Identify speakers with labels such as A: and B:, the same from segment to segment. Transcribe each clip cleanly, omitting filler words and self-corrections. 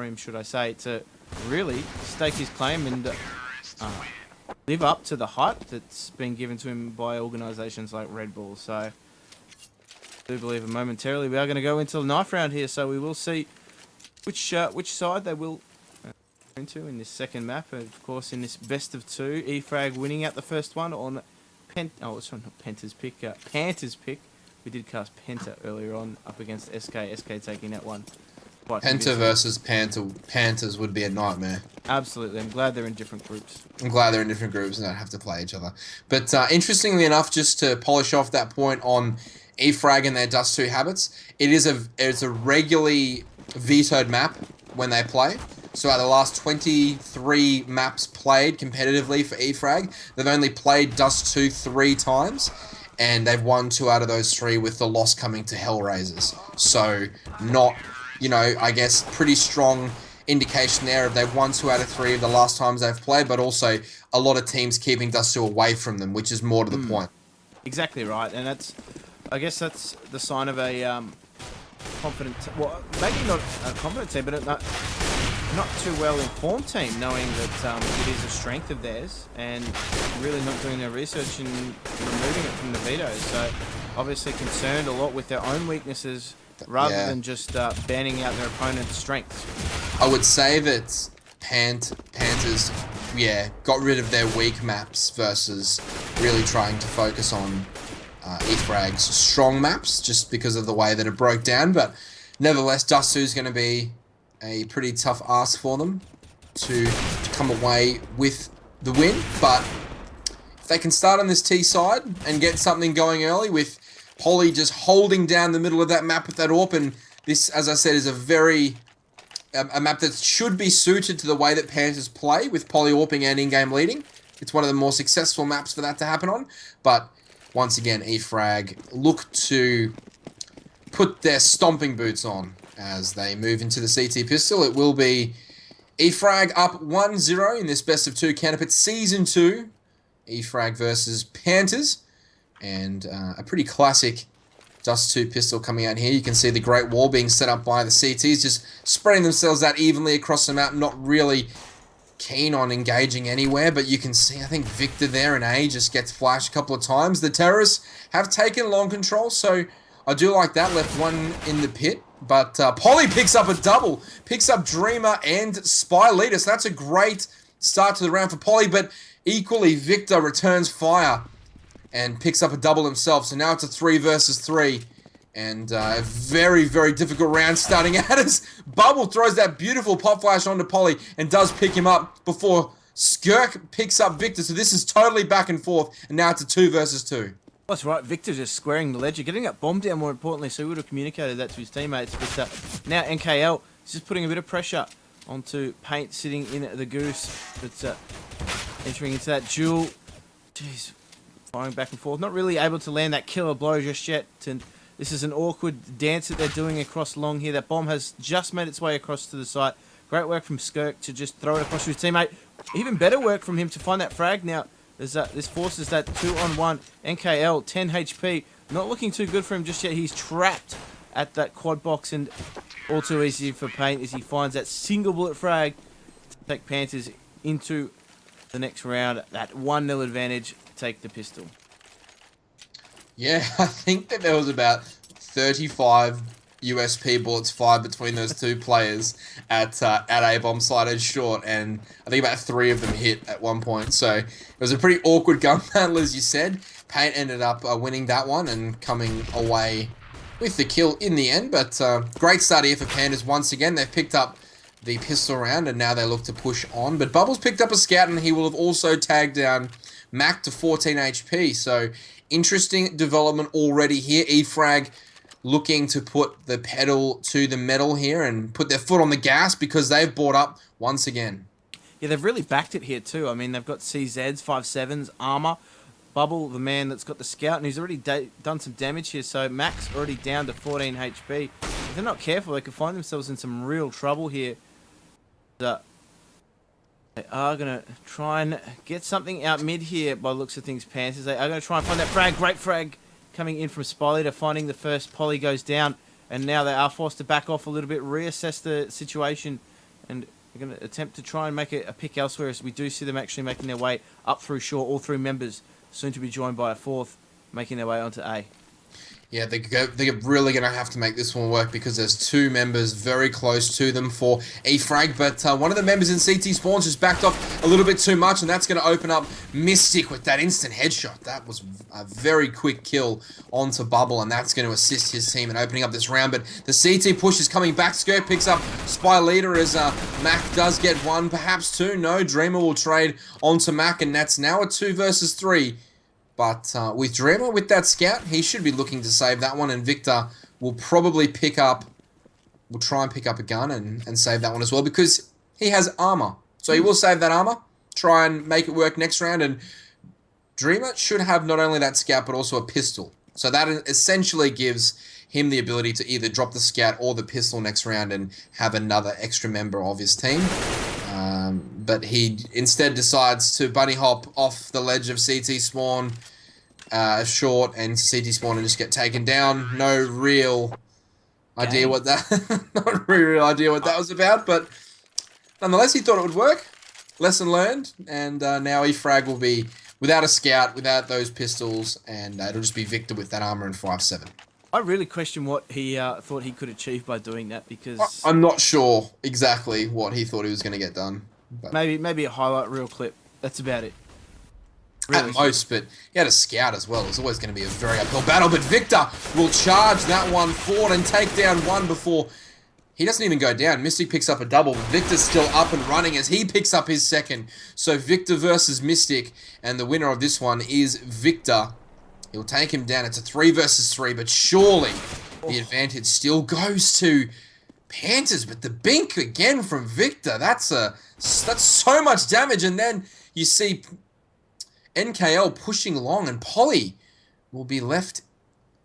A: for him, should I say, to really stake his claim and live up to the hype that's been given to him by organisations like Red Bull. So I do believe momentarily we are going to go into the knife round here, so we will see which side they will into in this second map. Of course, in this best of two, E-Frag winning out the first one on Panter's pick. Panter's pick. We did cast Penta earlier on up against SK. SK taking that one.
B: Penta versus Panthers would be a nightmare.
A: Absolutely. I'm glad they're in different groups.
B: I'm glad they're in different groups and don't have to play each other. But interestingly enough, just to polish off that point on E-Frag and their Dust 2 habits, it's a regularly vetoed map when they play. So out of the last 23 maps played competitively for E-Frag, they've only played Dust 2 3 times, and they've won 2 out of those 3 with the loss coming to Hellraisers. So not, I guess pretty strong indication there of they've won 2 out of 3 of the last times they've played, but also a lot of teams keeping Dust 2 away from them, which is more to the point.
A: Exactly right, and I guess that's the sign of a confident, well, maybe not a confident team, but not too well informed team, knowing that it is a strength of theirs and really not doing their research and removing it from the vetoes. So obviously concerned a lot with their own weaknesses rather than just banning out their opponent's strengths.
B: I would say that Panthers, got rid of their weak maps versus really trying to focus on E-Frag's strong maps just because of the way that it broke down. But nevertheless, Dust 2 is going to be a pretty tough ask for them to come away with the win. But if they can start on this T side and get something going early with Polly just holding down the middle of that map with that AWP, and this, as I said, is a map that should be suited to the way that Panthers play with Polly AWPing and in-game leading. It's one of the more successful maps for that to happen on. But once again, E-Frag look to put their stomping boots on as they move into the CT pistol. It will be E-Frag up 1-0 in this best of 2 Canopit Season 2. E-Frag versus Panthers. And a pretty classic Dust 2 pistol coming out here. You can see the Great Wall being set up by the CTs, just spreading themselves out evenly across the map, not really keen on engaging anywhere, but you can see, I think Victor there in A just gets flashed a couple of times. The terrorists have taken long control, so I do like that. Left one in the pit, but Polly picks up a double, picks up Dreamer and Spy Leader, so that's a great start to the round for Polly, but equally Victor returns fire and picks up a double himself, so now it's a 3 versus 3. And a very, very difficult round starting out as Bubble throws that beautiful pop flash onto Polly and does pick him up before Skirk picks up Victor. So this is totally back and forth, and now it's a 2 versus 2.
A: That's right, Victor just squaring the ledger, getting that bomb down more importantly, so he would have communicated that to his teammates. But now NKL is just putting a bit of pressure onto Paint sitting in the Goose. But entering into that duel, jeez, firing back and forth. Not really able to land that killer blow just yet. This is an awkward dance that they're doing across long here. That bomb has just made its way across to the site. Great work from Skirk to just throw it across to his teammate. Even better work from him to find that frag. Now, this forces that 2-on-1. NKL, 10 HP. Not looking too good for him just yet. He's trapped at that quad box, and all too easy for Paint as he finds that single bullet frag to take Panthers into the next round. That 1-0 advantage, take the pistol.
B: Yeah, I think that there was about 35 USP bullets fired between those two players at A-bomb side short, and I think about 3 of them hit at one point. So it was a pretty awkward gun battle, as you said. Paint ended up winning that one and coming away with the kill in the end. But great start here for Pandas once again. They've picked up the pistol round, and now they look to push on. But Bubbles picked up a scout, and he will have also tagged down Mac to 14 HP. So interesting development already here. E-Frag looking to put the pedal to the metal here and put their foot on the gas because they've bought up once again.
A: Yeah, they've really backed it here too. I mean, they've got CZs, 5.7s, armor. Bubble, the man that's got the scout, and he's already done some damage here. So Mac's already down to 14 HP. If they're not careful, they could find themselves in some real trouble here. They are going to try and get something out mid here by the looks of things, Panthers. They are going to try and find that frag. Great frag coming in from Spy Leader, finding the first. Polly goes down, and now they are forced to back off a little bit, reassess the situation and they're going to attempt to try and make a pick elsewhere, as we do see them actually making their way up through short. All three members soon to be joined by a fourth, making their way onto A.
B: Yeah, they're really going to have to make this one work because there's two members very close to them for E-Frag, but one of the members in CT Spawns just backed off a little bit too much, and that's going to open up Mystic with that instant headshot. That was a very quick kill onto Bubble, and that's going to assist his team in opening up this round, but the CT push is coming back. Skirt picks up Spy Leader as Mac does get one, perhaps two. No, Dreamer will trade onto Mac, and that's now a 2 versus 3. But with Dreamer, with that scout, he should be looking to save that one, and Victor will probably will try and pick up a gun and save that one as well, because he has armor. So he will save that armor, try and make it work next round, and Dreamer should have not only that scout, but also a pistol. So that essentially gives him the ability to either drop the scout or the pistol next round and have another extra member of his team. But he instead decides to bunny hop off the ledge of CT Spawn short and CT Spawn and just get taken down. No real idea what that not real idea what that was about, but nonetheless he thought it would work. Lesson learned, and now E-Frag will be without a scout, without those pistols, and it'll just be Victor with that armor and 5-7.
A: I really question what he thought he could achieve by doing that, because
B: I'm not sure exactly what he thought he was going to get done. But
A: maybe a highlight reel clip. That's about it. Really.
B: At most, but he had a scout as well. It's always going to be a very uphill battle, but Victor will charge that one forward and take down one before he doesn't even go down. Mystic picks up a double, but Victor's still up and running as he picks up his second. So Victor versus Mystic, and the winner of this one is Victor. He'll take him down. It's a 3 versus 3, but surely the advantage still goes to Panthers. But the bink again from Victor. That's so much damage. And then you see NKL pushing along, and Polly will be left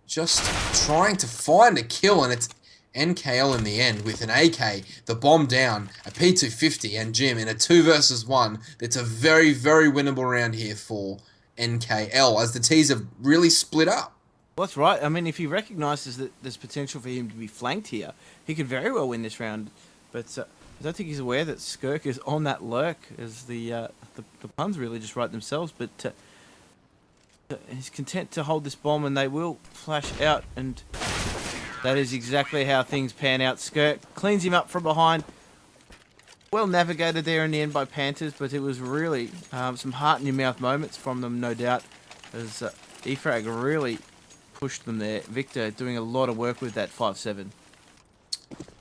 B: just trying to find a kill. And it's NKL in the end with an AK, the bomb down, a P250, and Jim in a 2 versus 1. It's a very, very winnable round here for NKL, as the T's have really split up.
A: Well, that's right. I mean, if he recognises that there's potential for him to be flanked here, he could very well win this round. But I don't think he's aware that Skirk is on that lurk, as the puns really just write themselves. But he's content to hold this bomb, and they will flash out, and that is exactly how things pan out. Skirk cleans him up from behind. Well navigated there in the end by Panthers, but it was really some heart-in-your-mouth moments from them, no doubt, as E-Frag really pushed them there. Victor doing a lot of work with that 5-7.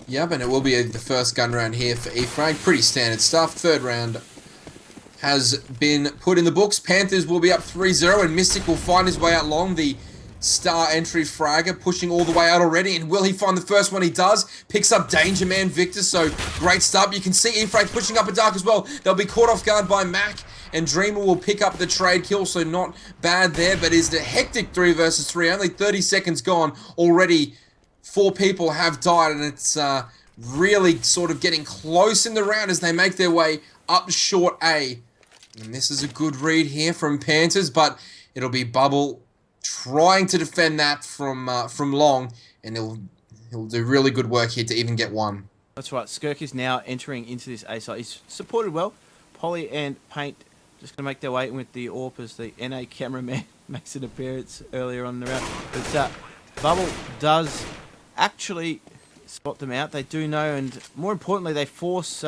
B: Yep, and it will be the first gun round here for E-Frag. Pretty standard stuff. Third round has been put in the books. Panthers will be up 3-0, and Mystic will find his way out long. The star entry fragger pushing all the way out already, and will he find the first one? He does. Picks up Danger Man Victor, so great start. You can see E-Frag pushing up a dark as well. They'll be caught off guard by Mac, and Dreamer will pick up the trade kill, so not bad there, but is the hectic 3 versus 3. Only 30 seconds gone. Already 4 people have died, and it's really sort of getting close in the round as they make their way up short A. And this is a good read here from Panthers, but it'll be Bubble trying to defend that from long, and he'll do really good work here to even get one.
A: That's right. Skirk is now entering into this A site. He's supported well. Polly and Paint just going to make their way in with the AWP as the NA cameraman makes an appearance earlier on in the round. But Bubble does actually spot them out. They do know, and more importantly, they force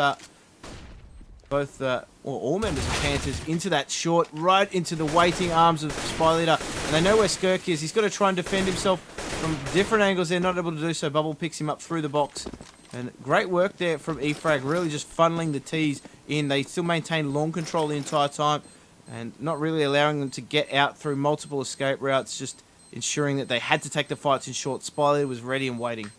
A: both all members of Panthers into that short, right into the waiting arms of Spy Leader. And they know where Skirk is. He's got to try and defend himself from different angles. They're not able to do so. Bubble picks him up through the box. And great work there from E-Frag, really just funneling the T's in. They still maintain long control the entire time, and not really allowing them to get out through multiple escape routes, just ensuring that they had to take the fights in short. Spy Leader was ready and waiting.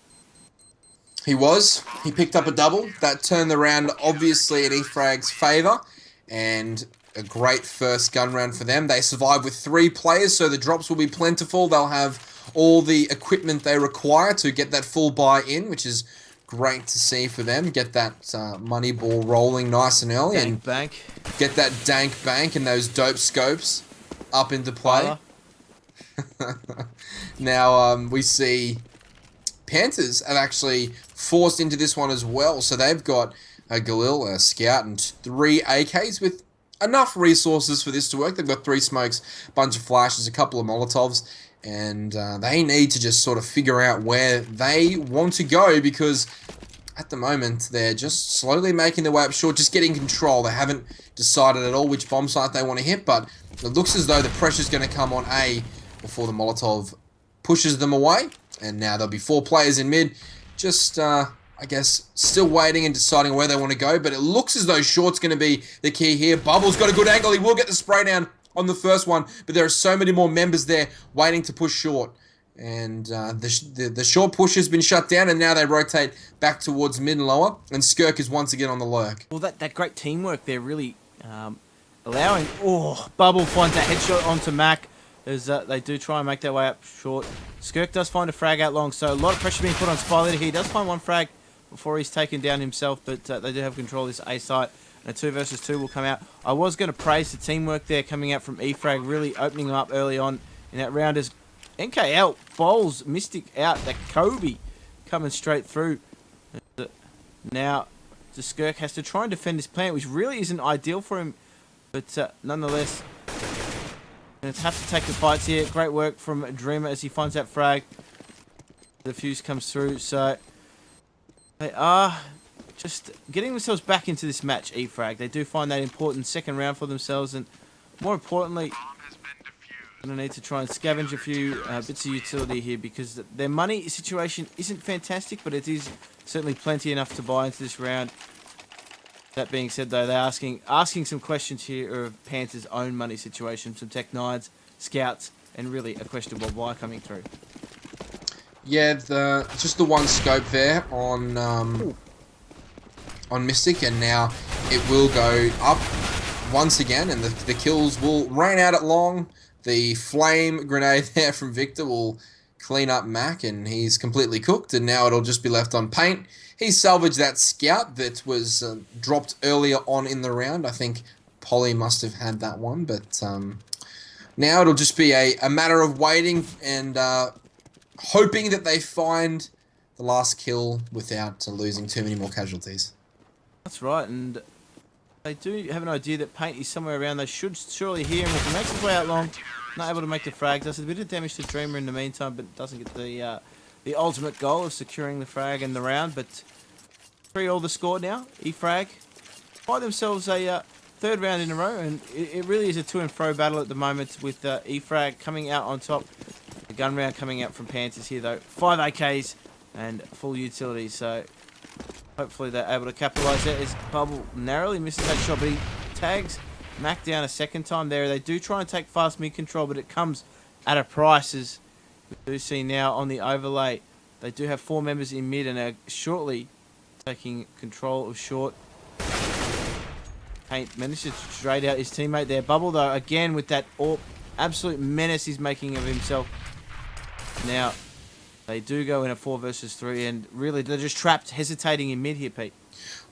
B: He was. He picked up a double. That turned the round obviously in E-Frag's favour, and a great first gun round for them. They survived with 3 players, so the drops will be plentiful. They'll have all the equipment they require to get that full buy-in, which is great to see for them. Get that money ball rolling nice and early, and
A: bank.
B: Get that dank bank and those dope scopes up into play. Now we see Panthers have actually forced into this one as well, so they've got a Galil, a Scout, and 3 AKs with enough resources for this to work. They've got 3 smokes, a bunch of flashes, a couple of Molotovs, and they need to just sort of figure out where they want to go, because at the moment they're just slowly making their way up short, just getting control. They haven't decided at all which bomb site they want to hit, but it looks as though the pressure's going to come on A before the Molotov pushes them away. And now there'll be 4 players in mid, just I guess still waiting and deciding where they want to go, but it looks as though short's going to be the key here. Bubble's got a good angle. He will get the spray down on the first one, but there are so many more members there waiting to push short. And the short push has been shut down, and now they rotate back towards mid and lower, and Skirk is once again on the lurk.
A: Well, that great teamwork there really allowing... Oh, Bubble finds a headshot onto Mac as they do try and make their way up short. Skirk does find a frag out long, so a lot of pressure being put on Spy Leader here. He does find one frag before he's taken down himself, but they do have control of this A site, and a 2 versus 2 will come out. I was going to praise the teamwork there coming out from E-Frag, really opening them up early on in that round as NKL bowls Mystic out. That Kobe coming straight through. Now, the Skirk has to try and defend his plant, which really isn't ideal for him, but nonetheless, going to have to take the fights here. Great work from Dreamer as he finds that frag. The fuse comes through, so they are just getting themselves back into this match, E-Frag. They do find that important second round for themselves, and more importantly, going to need to try and scavenge a few bits of utility here, because their money situation isn't fantastic, but it is certainly plenty enough to buy into this round. That being said, though, they're asking some questions here of Panthers' own money situation, some Tech 9s, Scouts, and really a question of why coming through.
B: Yeah, just the one scope there on Mystic, and now it will go up once again, and the kills will rain out at long. The flame grenade there from Victor will clean up Mac, and he's completely cooked, and now it'll just be left on Paint. He salvaged that Scout that was dropped earlier on in the round. I think Polly must have had that one, but now it'll just be a matter of waiting and hoping that they find the last kill without losing too many more casualties.
A: That's right, and they do have an idea that Paint is somewhere around. They should surely hear him. If he makes his way out long, not able to make the frag, does a bit of damage to Dreamer in the meantime, but doesn't get the ultimate goal of securing the frag in the round. But 3-all the score now. E-Frag find themselves a third round in a row, and it really is a to and fro battle at the moment, with E-Frag coming out on top. The gun round coming out from Panthers here, though. 5 AKs and full utility, so hopefully they're able to capitalise that, as Bubble narrowly misses that shot, but he tags Mac down a second time there. They do try and take fast mid control, but it comes at a price, as we do see now on the overlay. They do have 4 members in mid and are shortly taking control of short. Paint manages to trade out his teammate there. Bubble, though, again with that absolute menace he's making of himself. Now, they do go in a 4 versus 3, and really they're just trapped, hesitating in mid here, Pete.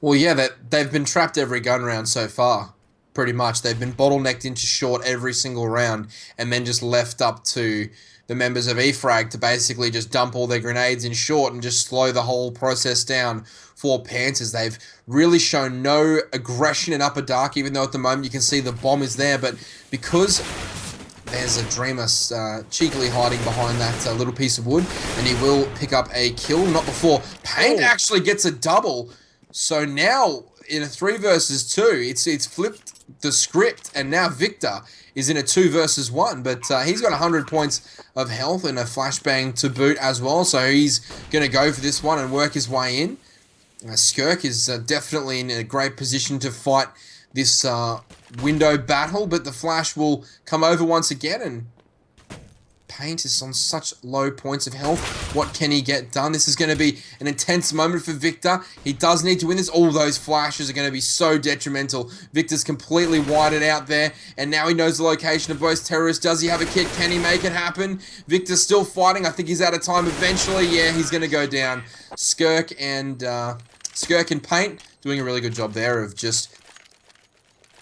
B: Well, yeah, they've been trapped every gun round so far, pretty much. They've been bottlenecked into short every single round, and then just left up to the members of E-Frag to basically just dump all their grenades in short and just slow the whole process down for Panthers. They've really shown no aggression in Upper Dark, even though at the moment you can see the bomb is there, but because there's a Dreamer cheekily hiding behind that little piece of wood, and he will pick up a kill. Not before Paint actually gets a double. So now in a 3 versus 2, it's flipped the script, and now Victor is in a 2 versus 1. But he's got 100 points of health and a flashbang to boot as well. So he's going to go for this one and work his way in. Skirk is definitely in a great position to fight this window battle, but the flash will come over once again, and Paint is on such low points of health. What can he get done? This is going to be an intense moment for Victor. He does need to win this. All those flashes are going to be so detrimental. Victor's completely whited out there, and now he knows the location of both terrorists. Does he have a kit? Can he make it happen? Victor's still fighting. I think he's out of time eventually. Yeah, he's going to go down. Skirk and Paint doing a really good job there of just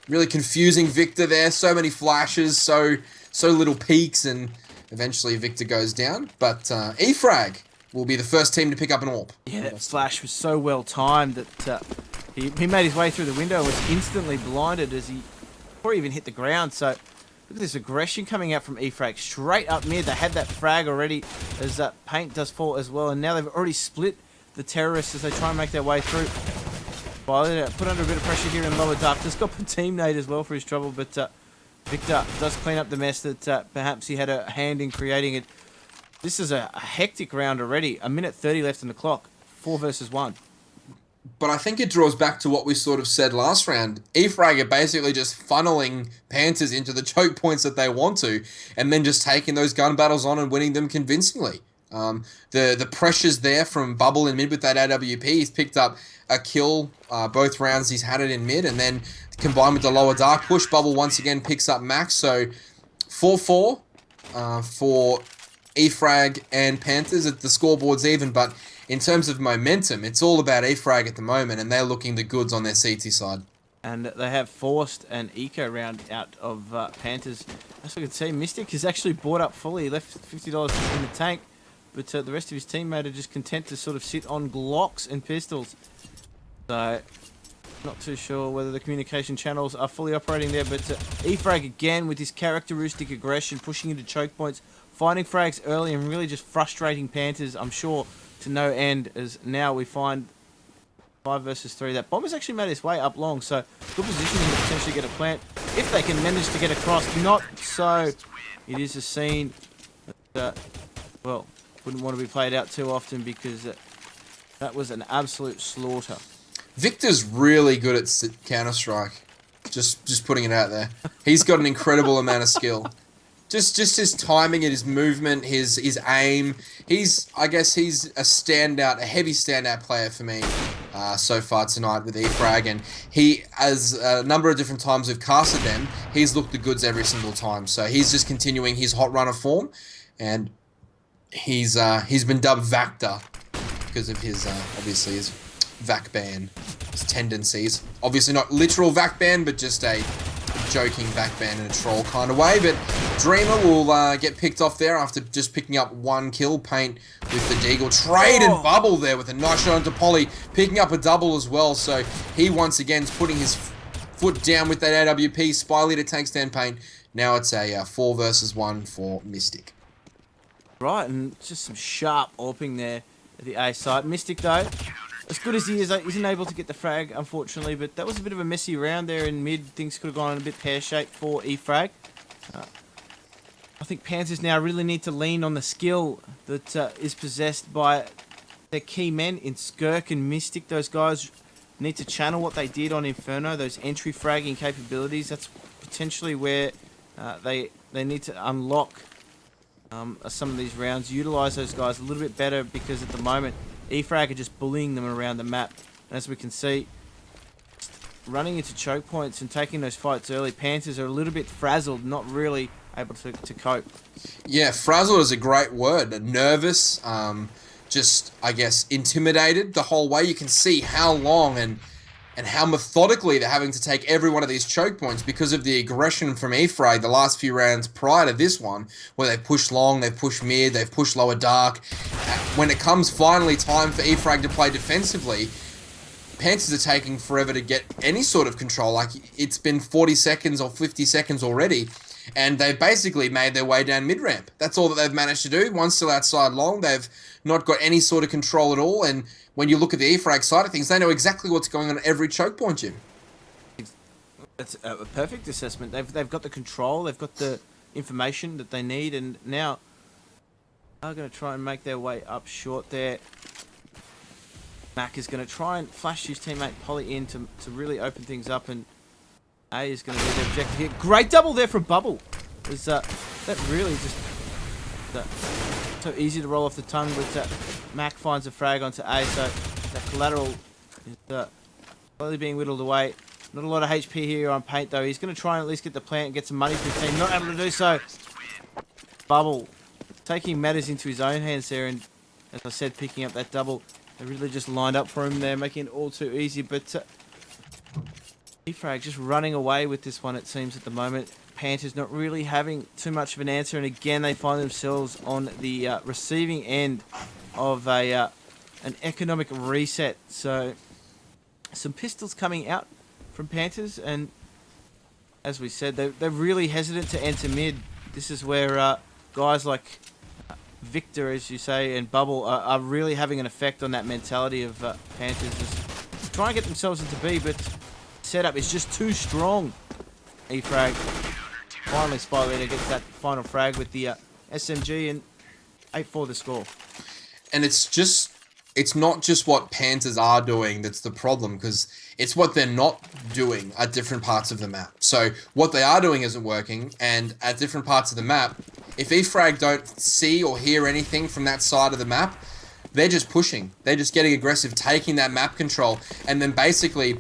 B: really confusing Victor there. So many flashes, so little peaks, and eventually Victor goes down. But E-Frag will be the first team to pick up an AWP.
A: Yeah, that flash was so well timed that He made his way through the window and was instantly blinded before he even hit the ground. So look at this aggression coming out from E-Frag. Straight up mid. They had that frag already as that paint does fall as well. And now they've already split the terrorists as they try and make their way through. Put under a bit of pressure here in lower darkness. Got the teammate as well for his trouble. But Victor does clean up the mess that perhaps he had a hand in creating it. This is a hectic round already. 1:30 left on the clock. 4 versus 1.
B: But I think it draws back to what we sort of said last round. E-Frag are basically just funneling Panthers into the choke points that they want to, and then just taking those gun battles on and winning them convincingly. The pressures there from Bubble in mid with that AWP. He's picked up a kill both rounds. He's had it in mid, and then combined with the lower dark push, Bubble once again picks up Max. So 4-4 for E-Frag and Panthers. The scoreboard's even, but in terms of momentum, it's all about E-Frag at the moment, and they're looking the goods on their CT side.
A: And they have forced an eco round out of Panthers. As we can see, Mystic is actually bought up fully. He left $50 in the tank, but the rest of his teammates are just content to sort of sit on Glocks and pistols. So, not too sure whether the communication channels are fully operating there, but E-Frag again with his characteristic aggression, pushing into choke points, finding frags early and really just frustrating Panthers, I'm sure, to no end, as now we find 5 versus 3. That bomb has actually made its way up long, so good positioning to potentially get a plant. If they can manage to get across, not so. It is a scene that, well, wouldn't want to be played out too often because that was an absolute slaughter.
B: Victor's really good at Counter-Strike. Just putting it out there. He's got an incredible amount of skill. Just his timing and his movement, his aim. I guess he's a heavy standout player for me so far tonight with E-Frag, and he, as a number of different times we've casted them, he's looked the goods every single time. So he's just continuing his hot runner form, and he's been dubbed Vactor because of his obviously his vac ban, his tendencies. Obviously not literal vac ban, but just a joking back ban in a troll kind of way. But Dreamer will get picked off there after just picking up 1 kill. Paint with the Deagle. Trade and Bubble there with a nice shot onto Polly, picking up a double as well. So he once again is putting his foot down with that AWP. Spy Leader tank stand Paint. Now it's a 4 versus 1 for Mystic.
A: Right, and just some sharp AWPing there at the A side. Mystic though, as good as he is, isn't able to get the frag, unfortunately, but that was a bit of a messy round there in mid. Things could have gone a bit pear-shaped for E-Frag. I think Panthers now really need to lean on the skill that is possessed by their key men in Skirk and Mystic. Those guys need to channel what they did on Inferno, those entry fragging capabilities. That's potentially where they need to unlock some of these rounds, utilise those guys a little bit better, because at the moment E-Frag are just bullying them around the map. And as we can see, running into choke points and taking those fights early, Panthers are a little bit frazzled, not really able to cope.
B: Yeah, frazzled is a great word. Nervous, just, I guess, intimidated the whole way. You can see how long and how methodically they're having to take every one of these choke points because of the aggression from E-Frag the last few rounds prior to this one, where they've pushed long, they've pushed mid, they've pushed lower dark. When it comes finally time for E-Frag to play defensively, Panthers are taking forever to get any sort of control. Like, it's been 40 seconds or 50 seconds already, and they've basically made their way down mid-ramp. That's all that they've managed to do. One's still outside long. They've not got any sort of control at all, and when you look at the E-Frag side of things, they know exactly what's going on at every choke point, Jim.
A: That's a perfect assessment. They've got the control, they've got the information that they need, and now are going to try and make their way up short there. Mac is going to try and flash his teammate Polly in to really open things up, and A is going to be the objective here. Great double there from Bubble. That really just so easy to roll off the tongue, but Mac finds a frag onto A, so that collateral is slowly being whittled away. Not a lot of HP here on Paint though. He's going to try and at least get the plant and get some money for his team. Not able to do so. Bubble taking matters into his own hands there, and as I said, picking up that double. They really just lined up for him there, making it all too easy, but E-Frag just running away with this one, it seems, at the moment. Panthers not really having too much of an answer, and again they find themselves on the receiving end of an economic reset. So some pistols coming out from Panthers, and as we said, they're really hesitant to enter mid. This is where guys like Victor, as you say, and Bubble are really having an effect on that mentality of Panthers. Just try and get themselves into B, but setup is just too strong. E-frag. Finally, Spy Leader gets that final frag with the SMG, and 8-4 the score.
B: And it's not just what Panthers are doing that's the problem, because it's what they're not doing at different parts of the map. So what they are doing isn't working, and at different parts of the map, if E-frag don't see or hear anything from that side of the map, they're just pushing. They're just getting aggressive, taking that map control, and then basically,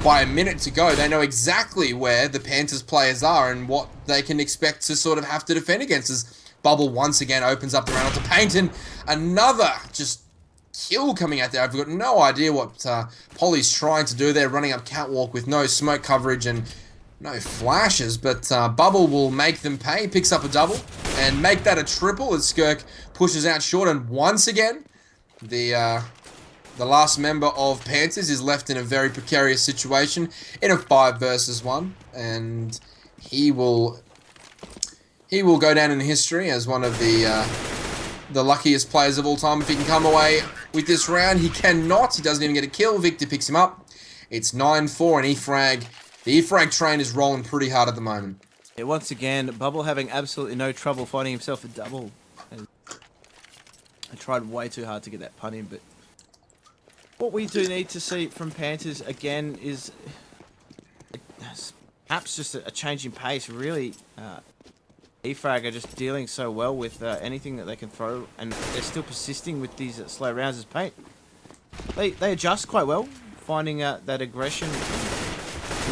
B: by a minute to go, they know exactly where the Panthers players are and what they can expect to sort of have to defend against. As Bubble once again opens up the round to Paint, and another just kill coming out there. I've got no idea what Polly's trying to do there, running up catwalk with no smoke coverage and no flashes, but Bubble will make them pay, picks up a double, and make that a triple as Skirk pushes out short, and once again, the last member of Panthers is left in a very precarious situation in a 5 versus 1, and he will go down in history as one of the luckiest players of all time if he can come away with this round. He cannot. He doesn't even get a kill. Victor picks him up. It's 9-4, and the E-frag train is rolling pretty hard at the moment.
A: Yeah, once again, Bubble having absolutely no trouble finding himself a double. I tried way too hard to get that pun in, but what we do need to see from Panthers again is perhaps just a change in pace. Really, E-frag are just dealing so well with anything that they can throw, and they're still persisting with these slow rounds as Paint. They adjust quite well, finding that aggression,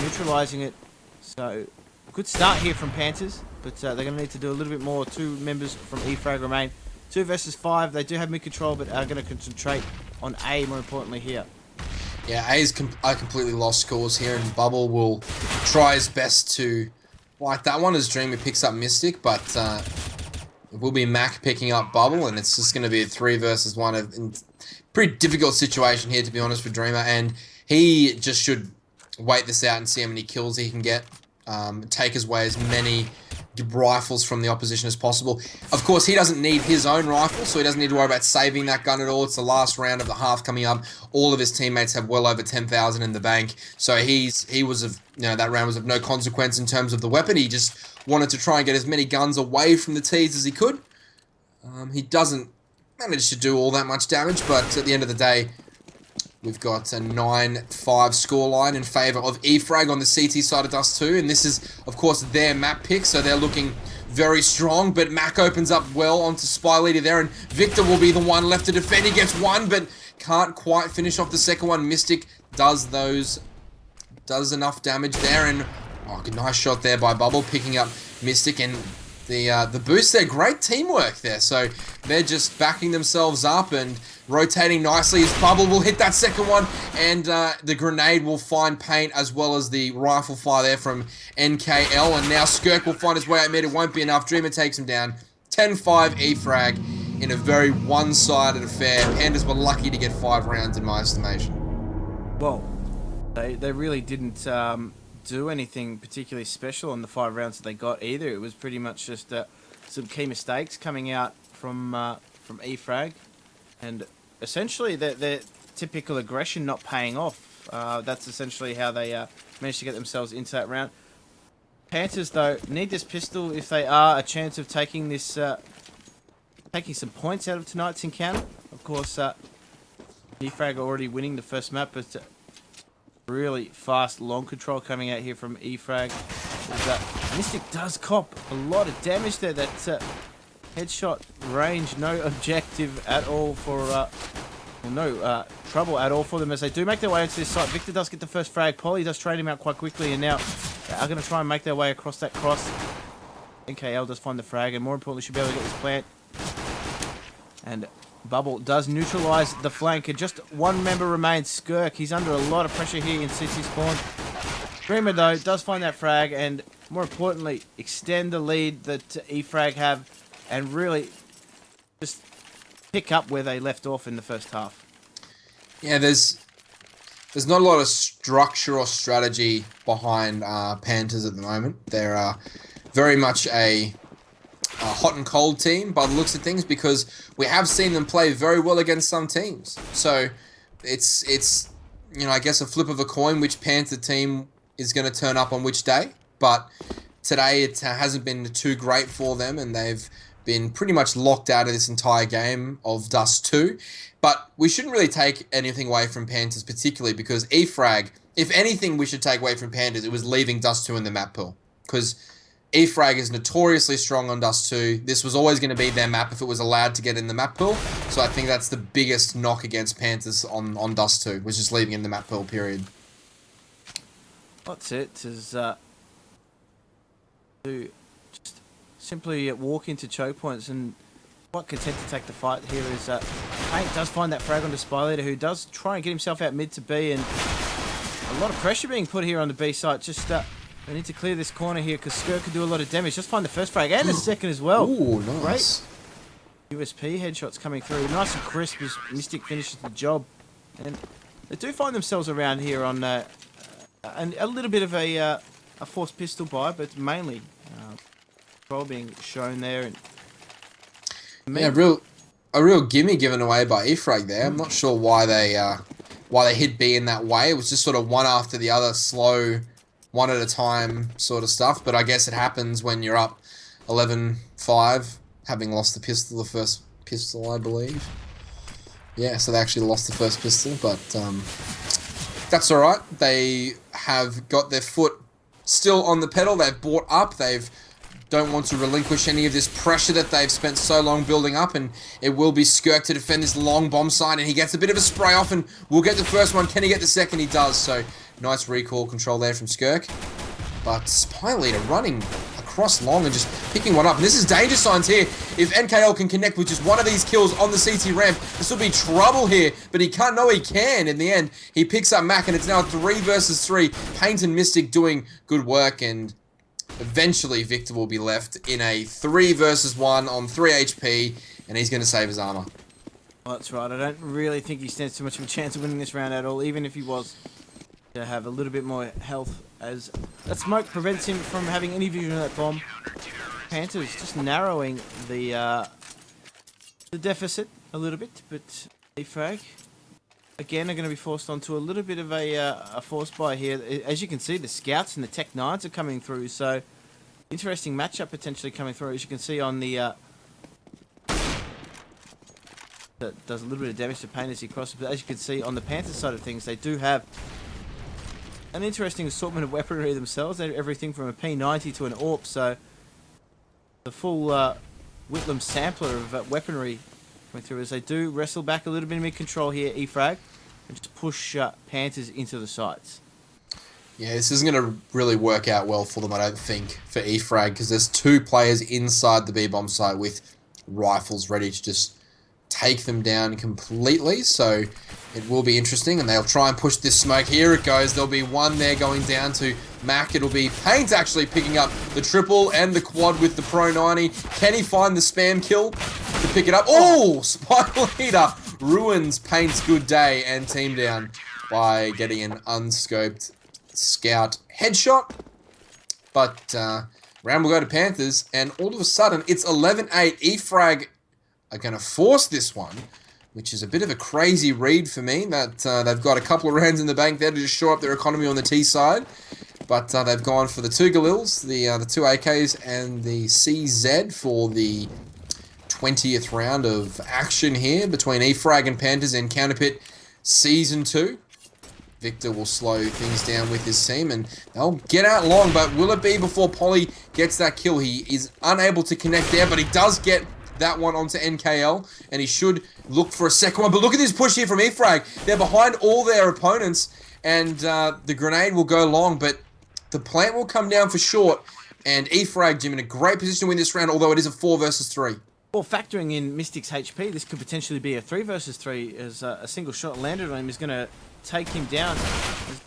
A: neutralising it. So, good start here from Panthers, but they're going to need to do a little bit more. 2 members from E-frag remain. 2 versus 5. They do have mid-control, but are going to concentrate on A, more importantly, here.
B: Yeah, I completely lost scores here, and Bubble will try his best to like that one as Dreamer picks up Mystic, but it will be Mac picking up Bubble, and it's just going to be a 3 versus 1. Pretty difficult situation here, to be honest, for Dreamer, and he just should wait this out and see how many kills he can get. Take his way as many rifles from the opposition as possible. Of course, he doesn't need his own rifle, so he doesn't need to worry about saving that gun at all. It's the last round of the half coming up. All of his teammates have well over 10,000 in the bank, so that round was of no consequence in terms of the weapon. He just wanted to try and get as many guns away from the T's as he could. He doesn't manage to do all that much damage, but at the end of the day, we've got a 9-5 scoreline in favour of E-frag on the CT side of Dust 2, and this is, of course, their map pick, so they're looking very strong, but Mac opens up well onto Spy Leader there, and Victor will be the one left to defend. He gets one, but can't quite finish off the second one. Mystic does enough damage there, and nice shot there by Bubble, picking up Mystic, and the boost there, great teamwork there, so they're just backing themselves up and rotating nicely as Bubble will hit that second one, and the grenade will find Paint as well as the rifle fire there from NKL, and now Skirk will find his way out mid. It won't be enough. Dreamer takes him down. 10-5 E-frag in a very one-sided affair. Pandas were lucky to get 5 rounds in my estimation.
A: Well, they really didn't do anything particularly special on the 5 rounds that they got either. It was pretty much just some key mistakes coming out from E-frag, and essentially their typical aggression not paying off. That's essentially how they managed to get themselves into that round. Panthers, though, need this pistol if they are a chance of taking this, taking some points out of tonight's encounter. Of course, E-frag already winning the first map, but really fast long control coming out here from E-frag. Mystic does cop a lot of damage there. That headshot range, no objective at all for, no trouble at all for them as they do make their way into this site. Victor does get the first frag. Polly does trade him out quite quickly, and now they are going to try and make their way across that cross. NKL does find the frag, and more importantly, should be able to get this plant. And Bubble does neutralise the flank, and just one member remains, Skirk. He's under a lot of pressure here in CC spawn. Dreamer, though, does find that frag, and more importantly, extend the lead that E-frag have, and really just pick up where they left off in the first half.
B: Yeah, there's there's not a lot of structure or strategy behind Panthers at the moment. They're very much a hot and cold team by the looks of things, because we have seen them play very well against some teams. So it's I guess a flip of a coin which Panther team is going to turn up on which day. But today it hasn't been too great for them, and they've been pretty much locked out of this entire game of Dust 2. But we shouldn't really take anything away from Panthers particularly, because EFrag, if anything we should take away from Panthers, it was leaving Dust 2 in the map pool. Because EFrag is notoriously strong on Dust 2. This was always going to be their map if it was allowed to get in the map pool. So I think that's the biggest knock against Panthers on Dust 2, was just leaving in the map pool, period.
A: That's it, is to just simply walk into choke points, and quite content to take the fight here is Paint does find that frag onto Spy Leader, who does try and get himself out mid to B, and a lot of pressure being put here on the B side. Just they need to clear this corner here, because Skirk can do a lot of damage. Just find the first frag and the second as well.
B: Ooh, nice.
A: Great USP headshots coming through. Nice and crisp as Mystic finishes the job. And they do find themselves around here on and a little bit of a forced pistol buy, but mainly control being shown there. And
B: yeah, a real gimme given away by EFrag there. I'm not sure why they hit B in that way. It was just sort of one after the other, slow, one at a time sort of stuff. But I guess it happens when you're up 11-5, having lost the pistol, the first pistol, I believe. Yeah, so they actually lost the first pistol, but that's all right. They have got their foot still on the pedal. They've bought up. They've don't want to relinquish any of this pressure that they've spent so long building up, and it will be Skirk to defend this long bomb site, and he gets a bit of a spray off, and will get the first one. Can he get the second? He does. So nice recoil control there from Skirk. But Spy Leader running across long and just picking one up. And this is danger signs here. If NKL can connect with just one of these kills on the CT ramp, this will be trouble here. But he can't. No, he can. In the end, he picks up Mac, and it's now 3 versus 3. Paint and Mystic doing good work, and eventually Victor will be left in a 3 versus 1 on 3 HP, and he's going to save his armor.
A: Well, that's right. I don't really think he stands too much of a chance of winning this round at all, even if he was to have a little bit more health, as that smoke prevents him from having any vision of that bomb. Panthers just narrowing the deficit a little bit, but EFrag again are going to be forced onto a little bit of a force buy here. As you can see, the scouts and the Tech 9s are coming through, so interesting matchup potentially coming through. As you can see on the that does a little bit of damage to Paint as he crosses, but as you can see on the Panthers side of things, they do have an interesting assortment of weaponry themselves. They have everything from a P90 to an AWP, so the full Whitlam sampler of weaponry coming through, as they do wrestle back a little bit of mid-control here, EFrag, and just push Panthers into the sights.
B: Yeah, this isn't going to really work out well for them, I don't think, for EFrag, because there's 2 players inside the B-bomb site with rifles ready to just take them down completely, so it will be interesting, and they'll try and push this smoke. Here it goes. There'll be one there going down to Mac. It'll be Paint actually picking up the triple and the quad with the Pro 90. Can he find the spam kill to pick it up? Oh, Spy Leader ruins Paint's good day and team down by getting an unscoped scout headshot. But round will go to Panthers, and all of a sudden it's 11-8. EFrag are going to force this one, which is a bit of a crazy read for me, that they've got a couple of rounds in the bank there to just shore up their economy on the T side. But they've gone for the 2 Galils, the 2 AKs, and the CZ for the 20th round of action here between EFrag and Panthers in Counterpit Season 2. Victor will slow things down with his team, and they'll get out long, but will it be before Polly gets that kill? He is unable to connect there, but he does get that one onto NKL, and he should look for a second one. But look at this push here from EFrag. They're behind all their opponents, and the grenade will go long, but the plant will come down for short, and EFrag, Jim, in a great position to win this round, although it is a 4 versus 3.
A: Well, factoring in Mystic's HP, this could potentially be a 3 versus 3, as a single shot landed on him is going to take him down.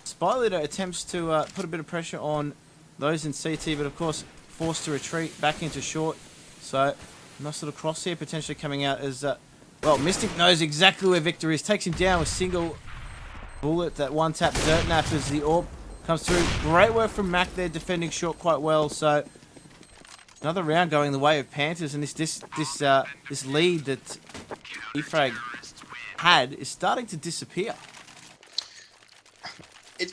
A: Spy Leader attempts to put a bit of pressure on those in CT, but of course forced to retreat back into short. So nice little cross here potentially coming out as well, Mystic knows exactly where Victor is, takes him down with single Bullet, that one-tap dirt nap as the AWP comes through. Great work from Mac there, defending short quite well. So another round going the way of Panthers, and this lead that eFrag had is starting to disappear.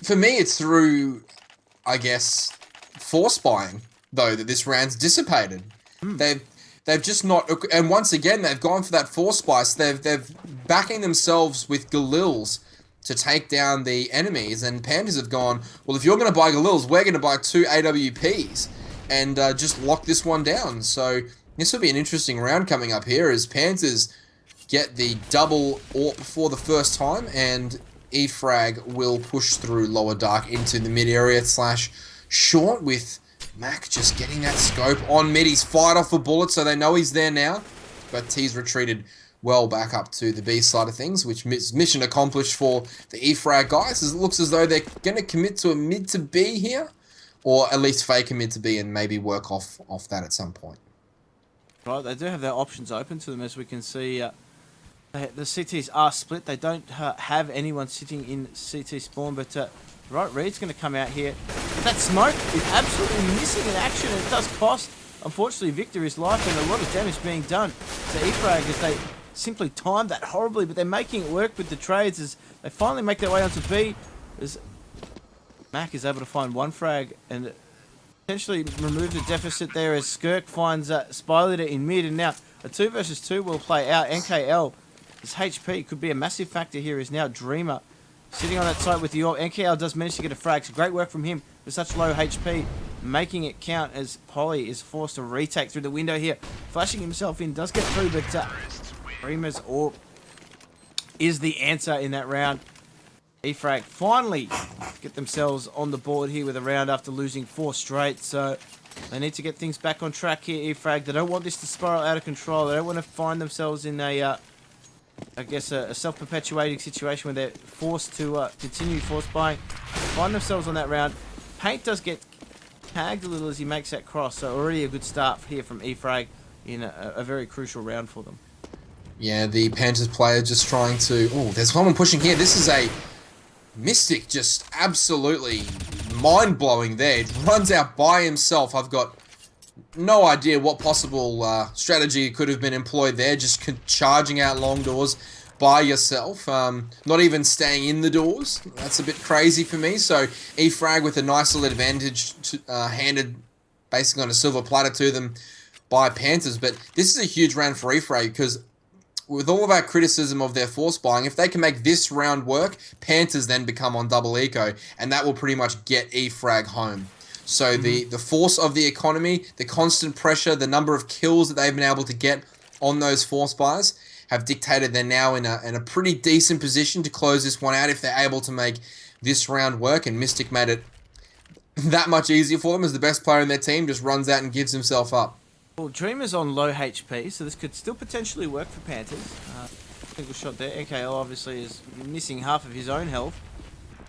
B: For me, it's through, I guess, force buying, though, that this round's dissipated. They've just not, and once again, they've gone for that force buy. So they've backing themselves with Galils to take down the enemies, and Panthers have gone, well, if you're going to buy Galils, we're going to buy 2 AWPs and just lock this one down. So this will be an interesting round coming up here as Panthers get the double AWP for the first time, and eFrag will push through lower dark into the mid area / short, with Mac just getting that scope on mid. He's fired off a bullet, so they know he's there now, but he's retreated well back up to the B side of things, which is mission accomplished for the eFrag guys. It looks as though they're going to commit to a mid to B here, or at least fake a mid to B and maybe work off that at some point.
A: Right, they do have their options open to them, as we can see. The CTs are split. They don't have anyone sitting in CT spawn, but right, Reed's going to come out here. That smoke is absolutely missing in action, and it does cost, unfortunately, Victor his life, and a lot of damage being done to eFrag as they simply timed that horribly, but they're making it work with the trades as they finally make their way onto B, as Mac is able to find one frag and potentially remove the deficit there as Skirk finds Spy Leader in mid, and now a 2 versus 2 will play out. NKL, his HP could be a massive factor here, is now Dreamer sitting on that site with the AWP. NKL does manage to get a frag, so great work from him with such low HP, making it count as Polly is forced to retake through the window here. Flashing himself in, does get through, but Dreamer's AWP is the answer in that round. eFrag finally get themselves on the board here with a round after losing 4 straight, so they need to get things back on track here, eFrag. They don't want this to spiral out of control. They don't want to find themselves in a self-perpetuating situation where they're forced to continue force buying. Find themselves on that round. Paint does get tagged a little as he makes that cross, so already a good start here from eFrag in a very crucial round for them.
B: Yeah, the Panthers player just trying to... Oh, there's someone pushing here. This is a Mystic, just absolutely mind-blowing there. It runs out by himself. I've got no idea what possible strategy could have been employed there, just charging out long doors by yourself, not even staying in the doors. That's a bit crazy for me. So eFrag with a nice little advantage handed basically on a silver platter to them by Panthers. But this is a huge round for eFrag because with all of our criticism of their force buying, if they can make this round work, Panthers then become on double eco, and that will pretty much get eFrag home. So the force of the economy, the constant pressure, the number of kills that they've been able to get on those force buys have dictated they're now in a pretty decent position to close this one out if they're able to make this round work, and Mystic made it that much easier for them as the best player in their team just runs out and gives himself up.
A: Well, Dreamer's on low HP, so this could still potentially work for Panthers. Single shot there. NKL obviously is missing half of his own health.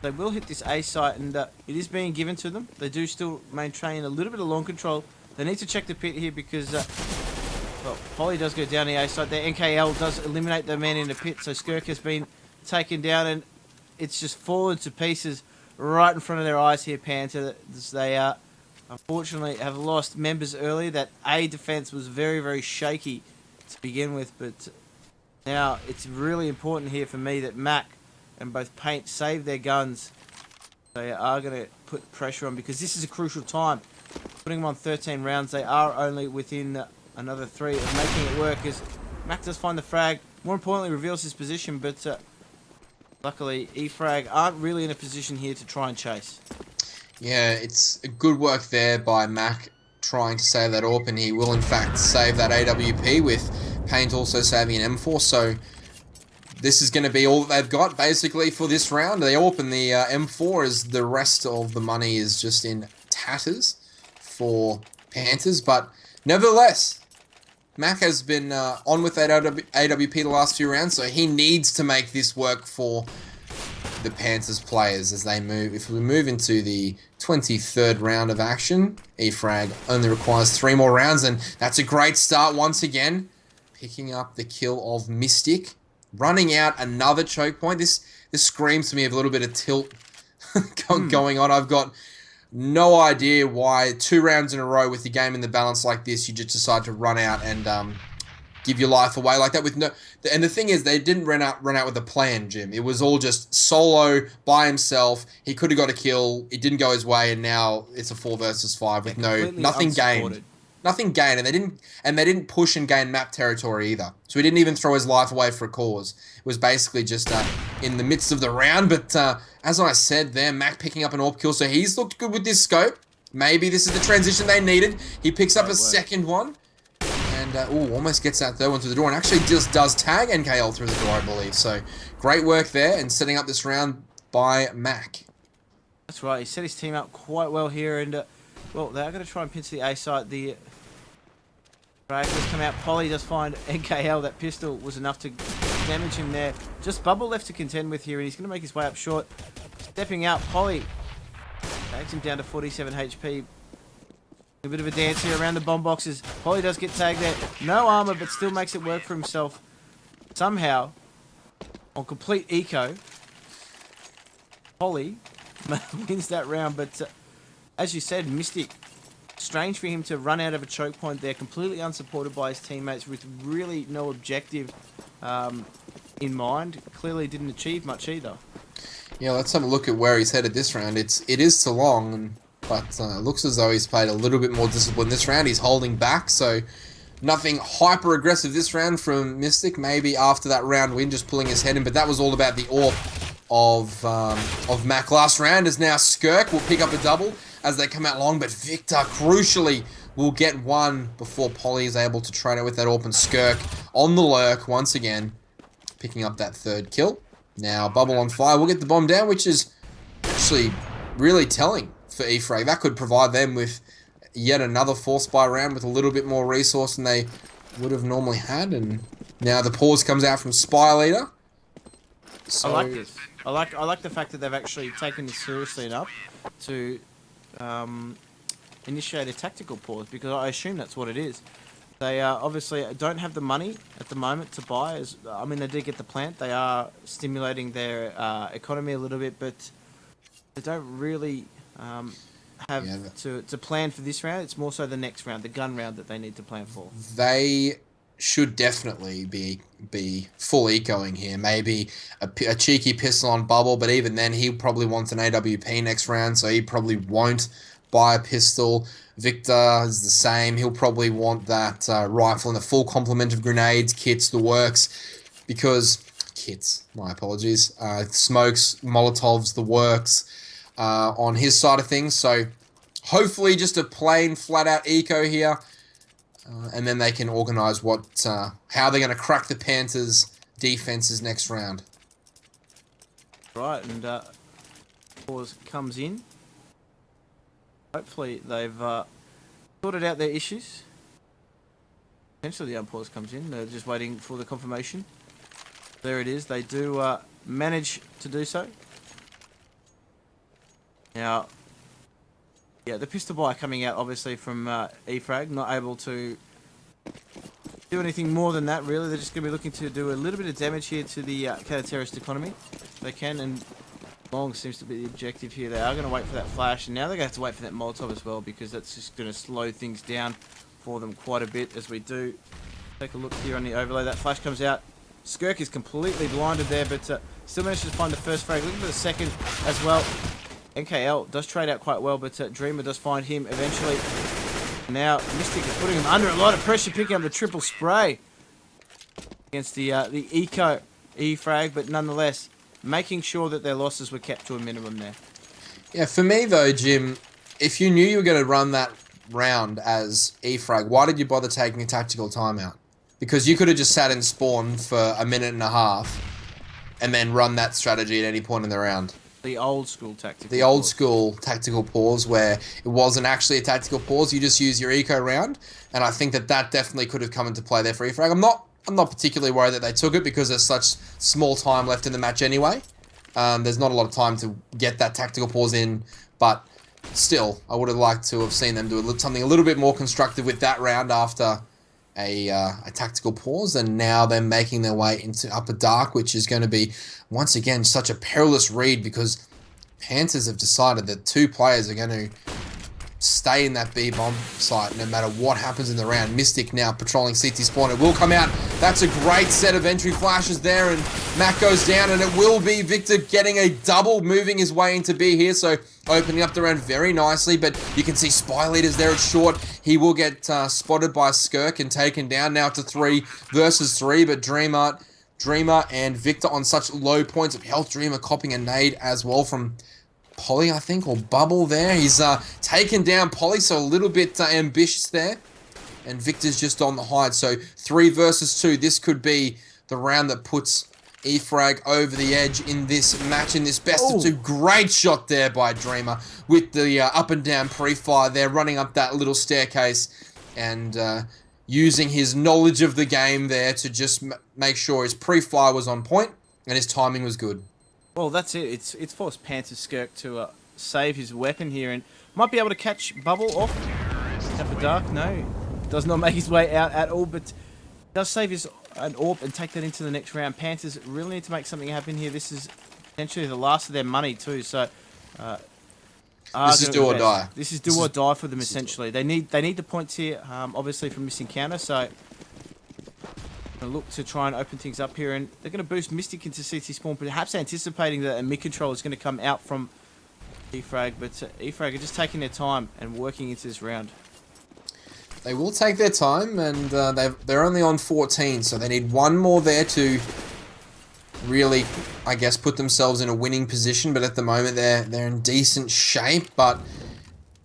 A: They will hit this A site, and it is being given to them. They do still maintain a little bit of long control. They need to check the pit here because, well, Polly does go down the A site there. NKL does eliminate the man in the pit, so Skirk has been taken down, and it's just fallen to pieces right in front of their eyes here, Panthers. They unfortunately have lost members early. That A defense was very, very shaky to begin with, but now it's really important here for me that Mac and both Paint save their guns. They are going to put pressure on because this is a crucial time. Putting them on 13 rounds, they are only within another 3 of making it work as Mac does find the frag. More importantly, reveals his position, but luckily eFrag aren't really in a position here to try and chase.
B: Yeah, it's a good work there by Mac trying to save that AWP, and he will in fact save that AWP with Paint also saving an M4, so this is going to be all that they've got basically for this round. The AWP and the M4 as the rest of the money is just in tatters for Panthers, but nevertheless, Mac has been on with that AWP the last few rounds, so he needs to make this work for the Panthers players as they move. If we move into the 23rd round of action, eFrag only requires 3 more rounds, and that's a great start once again, picking up the kill of Mystic, running out another choke point. This This screams to me of a little bit of tilt going on. I've got no idea why 2 rounds in a row with the game in the balance like this, you just decide to run out and give your life away like that with no. And the thing is, they didn't run out with a plan, Jim. It was all just solo by himself. He could have got a kill. It didn't go his way, and now it's a 4 versus 5 with nothing gained. Nothing gained, and they didn't push and gain map territory either. So he didn't even throw his life away for a cause. It was basically just in the midst of the round. But as I said there, Mac picking up an AWP kill, so he's looked good with this scope. Maybe this is the transition they needed. He picks up a second one, and almost gets that third one through the door, and actually just does tag NKL through the door, I believe. So great work there, and setting up this round by Mac.
A: That's right. He set his team up quite well here, and well, they're going to try and pinch the A site. The frag does come out. Polly does find NKL. That pistol was enough to damage him there. Just Bubble left to contend with here, and he's going to make his way up short. Stepping out, Polly tags him down to 47 HP. A bit of a dance here around the bomb boxes. Polly does get tagged there. No armor, but still makes it work for himself. Somehow, on complete eco, Polly wins that round. But as you said, Mystic, strange for him to run out of a choke point there, completely unsupported by his teammates with really no objective in mind. Clearly didn't achieve much either.
B: Yeah, let's have a look at where he's headed this round. It is Toulon, but it looks as though he's played a little bit more disciplined this round. He's holding back, so nothing hyper aggressive this round from Mystic. Maybe after that round win, just pulling his head in, but that was all about the AWP of Mac last round. As now Skirk will pick up a double as they come out long, but Victor crucially will get one before Polly is able to train it with that AWP, and Skirk on the lurk once again, picking up that third kill. Now Bubble on fire will get the bomb down, which is actually really telling for eFrag. That could provide them with yet another force buy round with a little bit more resource than they would have normally had. And now the pause comes out from Spy Leader. So,
A: I like this. I like the fact that they've actually taken this seriously enough to initiate a tactical pause, because I assume that's what it is. They obviously don't have the money at the moment to buy. I mean, they did get the plant. They are stimulating their economy a little bit, but they don't really have to plan for this round. It's more so the next round, the gun round, that they need to plan for.
B: They should definitely be full ecoing here. Maybe a cheeky pistol on Bubble, but even then he probably wants an AWP next round, so he probably won't buy a pistol. Victor is the same. He'll probably want that rifle and a full complement of grenades, kits, the works, because my apologies, smokes, Molotovs, the works on his side of things. So hopefully just a plain flat out eco here, and then they can organise how they're going to crack the Panthers' defenses next round.
A: Right, and pause comes in. Hopefully they've sorted out their issues. Potentially the unpause comes in. They're just waiting for the confirmation. There it is. They do manage to do so. Now, yeah, the pistol buy coming out obviously from eFrag, not able to do anything more than that really. They're just going to be looking to do a little bit of damage here to the counter-terrorist economy. They can, and long seems to be the objective here. They are going to wait for that flash, and now they're going to have to wait for that Molotov as well, because that's just going to slow things down for them quite a bit as we do. Take a look here on the overlay. That flash comes out. Skirk is completely blinded there, but still manages to find the first frag. Looking for the second as well. NKL does trade out quite well, but Dreamer does find him eventually. Now Mystic is putting him under a lot of pressure, picking up the triple spray against the eco E-frag, but nonetheless making sure that their losses were kept to a minimum there.
B: Yeah, for me though, Jim, if you knew you were going to run that round as E-frag, why did you bother taking a tactical timeout? Because you could have just sat in spawn for a minute and a half and then run that strategy at any point in the round.
A: The old school tactical
B: The old school tactical pause, where it wasn't actually a tactical pause, you just use your eco round, and I think that definitely could have come into play there for E-frag. I'm not particularly worried that they took it, because there's such small time left in the match anyway. There's not a lot of time to get that tactical pause in, but still, I would have liked to have seen them do something a little bit more constructive with that round after a tactical pause, and now they're making their way into Upper Dark, which is going to be, once again, such a perilous read because Panthers have decided that 2 players are going to stay in that B bomb site no matter what happens in the round. Mystic now patrolling CT spawn. It will come out. That's a great set of entry flashes there, and Mac goes down, and it will be Victor getting a double, moving his way into B here, so opening up the round very nicely, but you can see Spy Leader's there at short. He will get spotted by Skirk and taken down now to 3 versus 3, but Dreamer and Victor on such low points of health. Dreamer copping a nade as well from Polly, I think, or Bubble there. He's taken down Polly, so a little bit ambitious there. And Victor's just on the hide. So 3 versus 2. This could be the round that puts eFrag over the edge in this match, in this best of 2. Great shot there by Dreamer with the up and down pre-fire there, running up that little staircase and using his knowledge of the game there to just make sure his pre-fire was on point and his timing was good.
A: Well, that's it. It's forced Panthers Skirk to save his weapon here and might be able to catch Bubble off. Upper Dark, no. Does not make his way out at all, but does save an AWP and take that into the next round. Panthers really need to make something happen here. This is potentially the last of their money too, so...
B: this is do or die.
A: This is do or die for them, essentially. They need the points here, obviously from missing counter, so... look to try and open things up here, and they're going to boost Mystic into CT spawn, perhaps anticipating that a mid control is going to come out from eFrag, but eFrag are just taking their time and working into this round.
B: They will take their time, and they're only on 14, so they need one more there to really, I guess, put themselves in a winning position, but at the moment they're in decent shape, but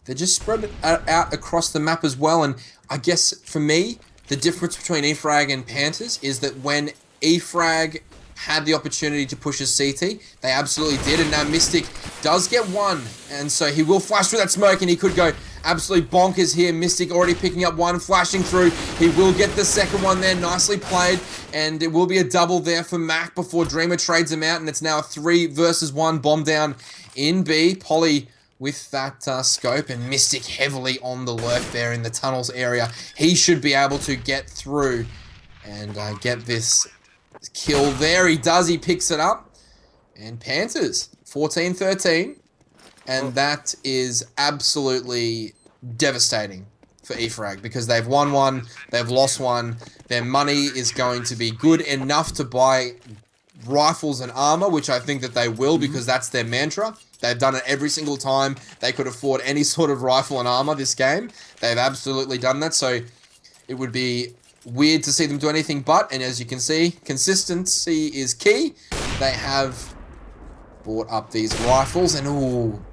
B: they're just spread out across the map as well, and I guess for me, the difference between eFrag and Panthers is that when eFrag had the opportunity to push his CT, they absolutely did, and now Mystic does get one, and so he will flash through that smoke, and he could go absolutely bonkers here. Mystic already picking up one, flashing through. He will get the second one there, nicely played, and it will be a double there for Mac before Dreamer trades him out, and it's now a 3 versus 1 bomb down in B. Polly with that scope, and Mystic heavily on the lurk there in the tunnels area. He should be able to get through and get this kill there. He does, he picks it up. And Panthers, 14-13. And that is absolutely devastating for eFrag because they've won one, they've lost one. Their money is going to be good enough to buy rifles and armor, which I think that they will because that's their mantra. They've done it every single time they could afford any sort of rifle and armor this game. They've absolutely done that, so it would be weird to see them do anything but, and as you can see, consistency is key. They have bought up these rifles, and ooh,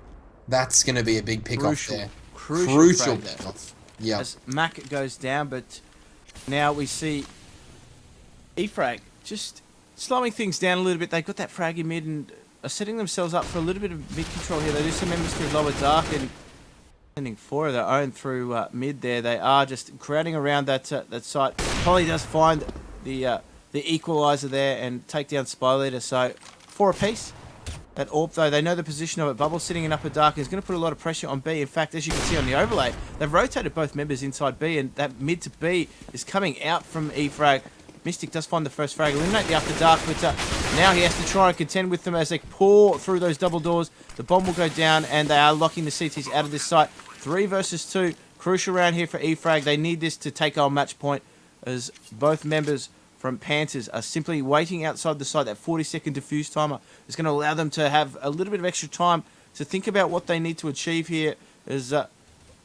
B: that's going to be a big pick-off there. Crucial pick-off. Yeah.
A: As Mac goes down, but now we see eFrag just slowing things down a little bit. They've got that frag in mid and are setting themselves up for a little bit of mid control here. They do some members through lower dark and sending 4 of their own through mid there. They are just crowding around that site. Polly does find the equalizer there and take down Spy Leader. So 4 apiece. That AWP though, they know the position of it. Bubble sitting in upper dark is going to put a lot of pressure on B. In fact, as you can see on the overlay, they've rotated both members inside B, and that mid to B is coming out from eFrag. Mystic does find the first frag, eliminate the upper dark, but now he has to try and contend with them as they pour through those double doors. The bomb will go down, and they are locking the CTs out of this site. 3 versus 2, crucial round here for eFrag. They need this to take our match point, as both members from Panthers are simply waiting outside the site. That 40-second diffuse timer is going to allow them to have a little bit of extra time to think about what they need to achieve here, as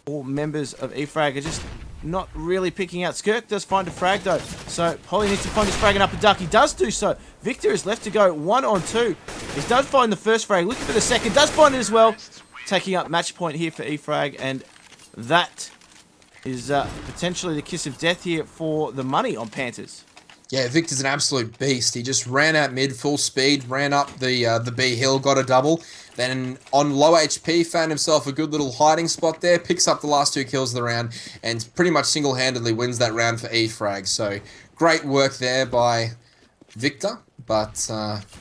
A: all members of eFrag are just not really picking out. Skirk does find a frag though, so Polly needs to find his frag in upper dark. He does do so. Victor is left to go 1 on 2. He does find the first frag, looking for the second, does find it as well. Taking up match point here for eFrag, and that is potentially the kiss of death here for the money on Panthers.
B: Yeah, Victor's an absolute beast. He just ran out mid, full speed, ran up the B hill, got a double. Then on low HP, found himself a good little hiding spot there, picks up the last 2 kills of the round, and pretty much single-handedly wins that round for eFrag. So great work there by Victor, but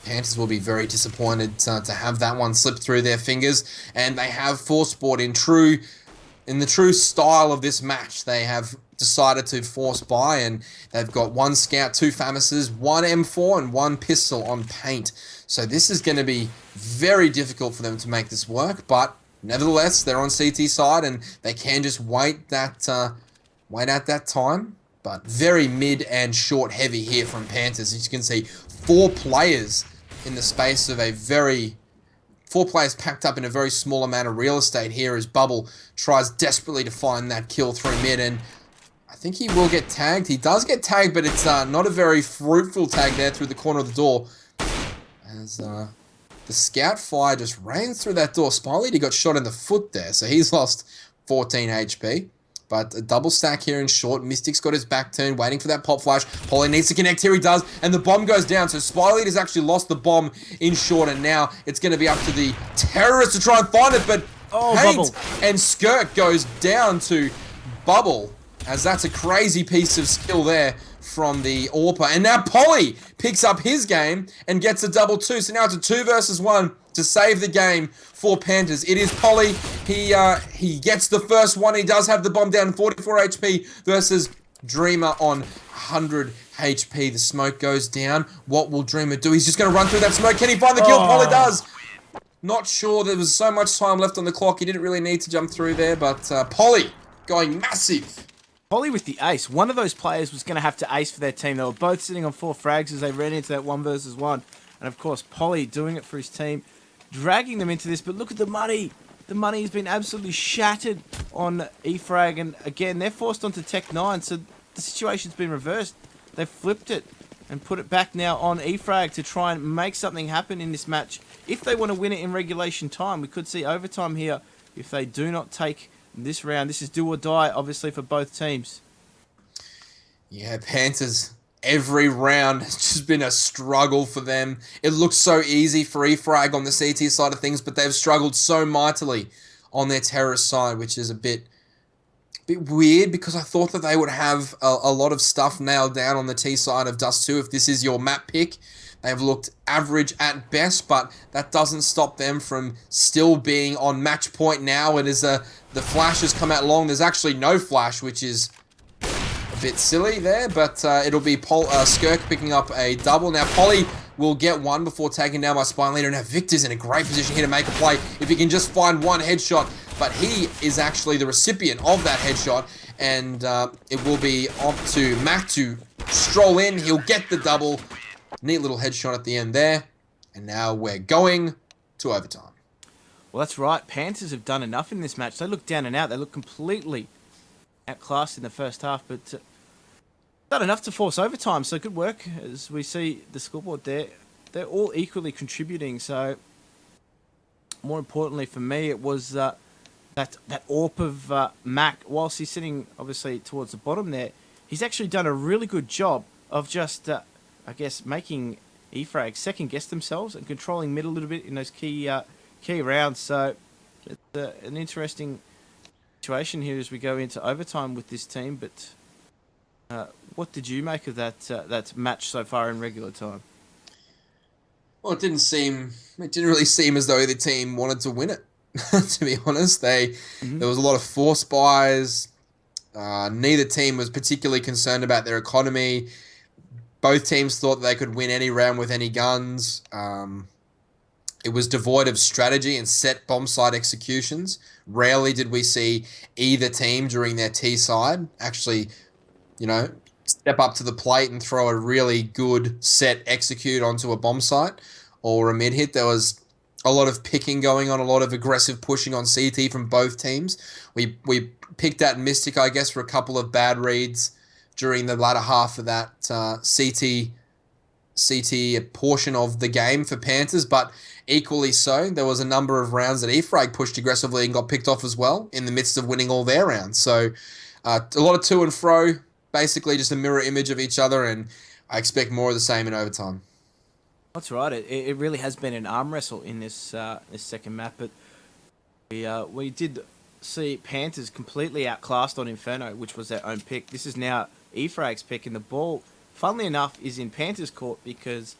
B: Panthers will be very disappointed to have that one slip through their fingers, and they have force bought in the true style of this match. They have decided to force buy, and they've got 1 scout, 2 famises, 1 M4, and 1 pistol on paint. So this is going to be very difficult for them to make this work, but nevertheless, they're on CT side, and they can just wait out that time. But very mid and short heavy here from Panthers. As you can see, 4 players in the space of 4 players packed up in a very small amount of real estate here as Bubble tries desperately to find that kill through mid, and I think he will get tagged. He does get tagged, but it's not a very fruitful tag there through the corner of the door. As the scout fire just ran through that door. Spyleader got shot in the foot there, so he's lost 14 HP. But a double stack here in short. Mystic's got his back turned, waiting for that pop flash. Polly needs to connect. Here he does. And the bomb goes down. So Spyleader's actually lost the bomb in short. And now it's going to be up to the terrorists to try and find it. But Paint and Skirk goes down to Bubble. As that's a crazy piece of skill there from the AWPer. And now Polly picks up his game and gets a double 2. So now it's a 2 versus 1 to save the game for Panthers. It is Polly. He gets the first one. He does have the bomb down, 44 HP versus Dreamer on 100 HP. The smoke goes down. What will Dreamer do? He's just going to run through that smoke. Can he find the kill? Polly does. Not sure. There was so much time left on the clock. He didn't really need to jump through there, but Polly going massive.
A: Polly with the ace. One of those players was going to have to ace for their team. They were both sitting on 4 frags as they ran into that 1 versus 1. And of course, Polly doing it for his team, dragging them into this. But look at the money. The money has been absolutely shattered on eFrag. And again, they're forced onto Tech 9. So the situation's been reversed. They've flipped it and put it back now on eFrag to try and make something happen in this match. If they want to win it in regulation time, we could see overtime here if they do not take this round. This is do or die, obviously, for both teams.
B: Yeah, Panthers, every round has just been a struggle for them. It looks so easy for eFrag on the CT side of things, but they've struggled so mightily on their terrorist side, which is a bit weird because I thought that they would have a lot of stuff nailed down on the T side of Dust 2 if this is your map pick. They've looked average at best, but that doesn't stop them from still being on match point now. It is the flash has come out long. There's actually no flash, which is a bit silly there, but it'll be Skirk picking up a double. Now, Polly will get one before taking down by Spyleader. Now, Victor's in a great position here to make a play if he can just find one headshot, but he is actually the recipient of that headshot, and it will be up to Mac to stroll in. He'll get the double. Neat little headshot at the end there. And now we're going to overtime.
A: Well, that's right. Panthers have done enough in this match. They look down and out. They look completely outclassed in the first half, but done enough to force overtime. So good work as we see the scoreboard there. They're all equally contributing. So more importantly for me, it was that AWP of Mac. Whilst he's sitting obviously towards the bottom there, he's actually done a really good job of just I guess making eFrag second guess themselves and controlling mid a little bit in those key rounds. So it's an interesting situation here as we go into overtime with this team. But what did you make of that match so far in regular time?
B: Well, it didn't really seem as though the team wanted to win it. To be honest, there was a lot of force buys. Neither team was particularly concerned about their economy. Both teams thought they could win any round with any guns. It was devoid of strategy and set bomb site executions. Rarely did we see either team during their T side actually, step up to the plate and throw a really good set execute onto a bomb site or a mid hit. There was a lot of picking going on, a lot of aggressive pushing on CT from both teams. We picked at Mystic, I guess, for a couple of bad reads during the latter half of that CT portion of the game for Panthers, but equally so, there was a number of rounds that eFrag pushed aggressively and got picked off as well in the midst of winning all their rounds. So a lot of to and fro, basically just a mirror image of each other, and I expect more of the same in overtime.
A: That's right. It really has been an arm wrestle in this second map, but we did see Panthers completely outclassed on Inferno, which was their own pick. This is now eFrag's pick, and the ball, funnily enough, is in Panthers' court because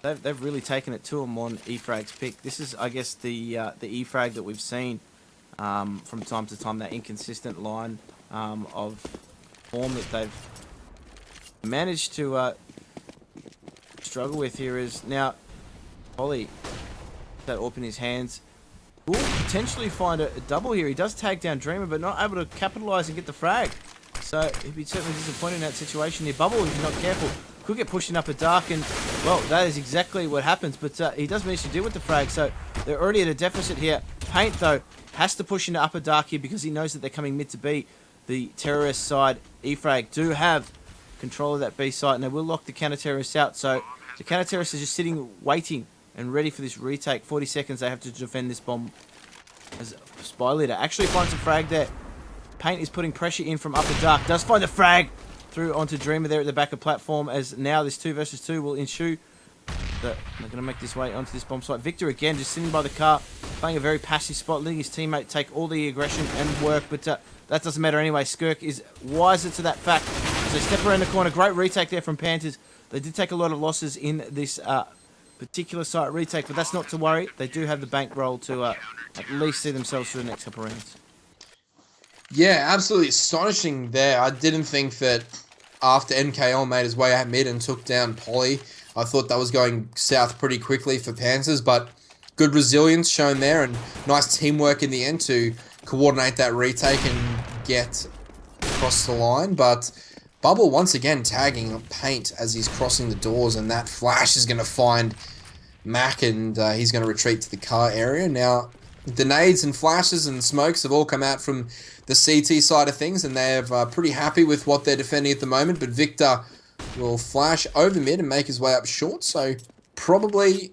A: they've really taken it to them on eFrag's pick. This is, I guess, the eFrag that we've seen from time to time, that inconsistent line of form that they've managed to struggle with here is now Polly, that AWP in his hands, will potentially find a double here. He does tag down Dreamer, but not able to capitalize and get the frag. So he'd be certainly disappointed in that situation here. Bubble, if he's not careful, could get pushed in upper dark, and well, that is exactly what happens. But he does manage to deal with the frag, so they're already at a deficit here. Paint, though, has to push into upper dark here because he knows that they're coming mid to B. The terrorist side, E-Frag, do have control of that B site, and they will lock the counter-terrorists out. So the counter-terrorists are just sitting, waiting, and ready for this retake. 40 seconds they have to defend this bomb. As Spy Leader actually finds a frag there. Paint is putting pressure in from upper dark. Does find the frag through onto Dreamer there at the back of platform, as now this 2 versus 2 will ensue. They're going to make this way onto this bomb site. Victor again just sitting by the car, playing a very passive spot, letting his teammate take all the aggression and work, but that doesn't matter anyway. Skirk is wiser to that fact. As they step around the corner, great retake there from Panthers. They did take a lot of losses in this particular site retake, but that's not to worry. They do have the bankroll to at least see themselves through the next couple of rounds.
B: Yeah, absolutely astonishing there. I didn't think that after NKL made his way out mid and took down Polly, I thought that was going south pretty quickly for Panthers, but good resilience shown there and nice teamwork in the end to coordinate that retake and get across the line. But Bubble once again tagging Paint as he's crossing the doors, and that flash is going to find Mac, and he's going to retreat to the car area. Now, the nades and flashes and smokes have all come out from the CT side of things, and they're pretty happy with what they're defending at the moment, but Victor will flash over mid and make his way up short, so probably,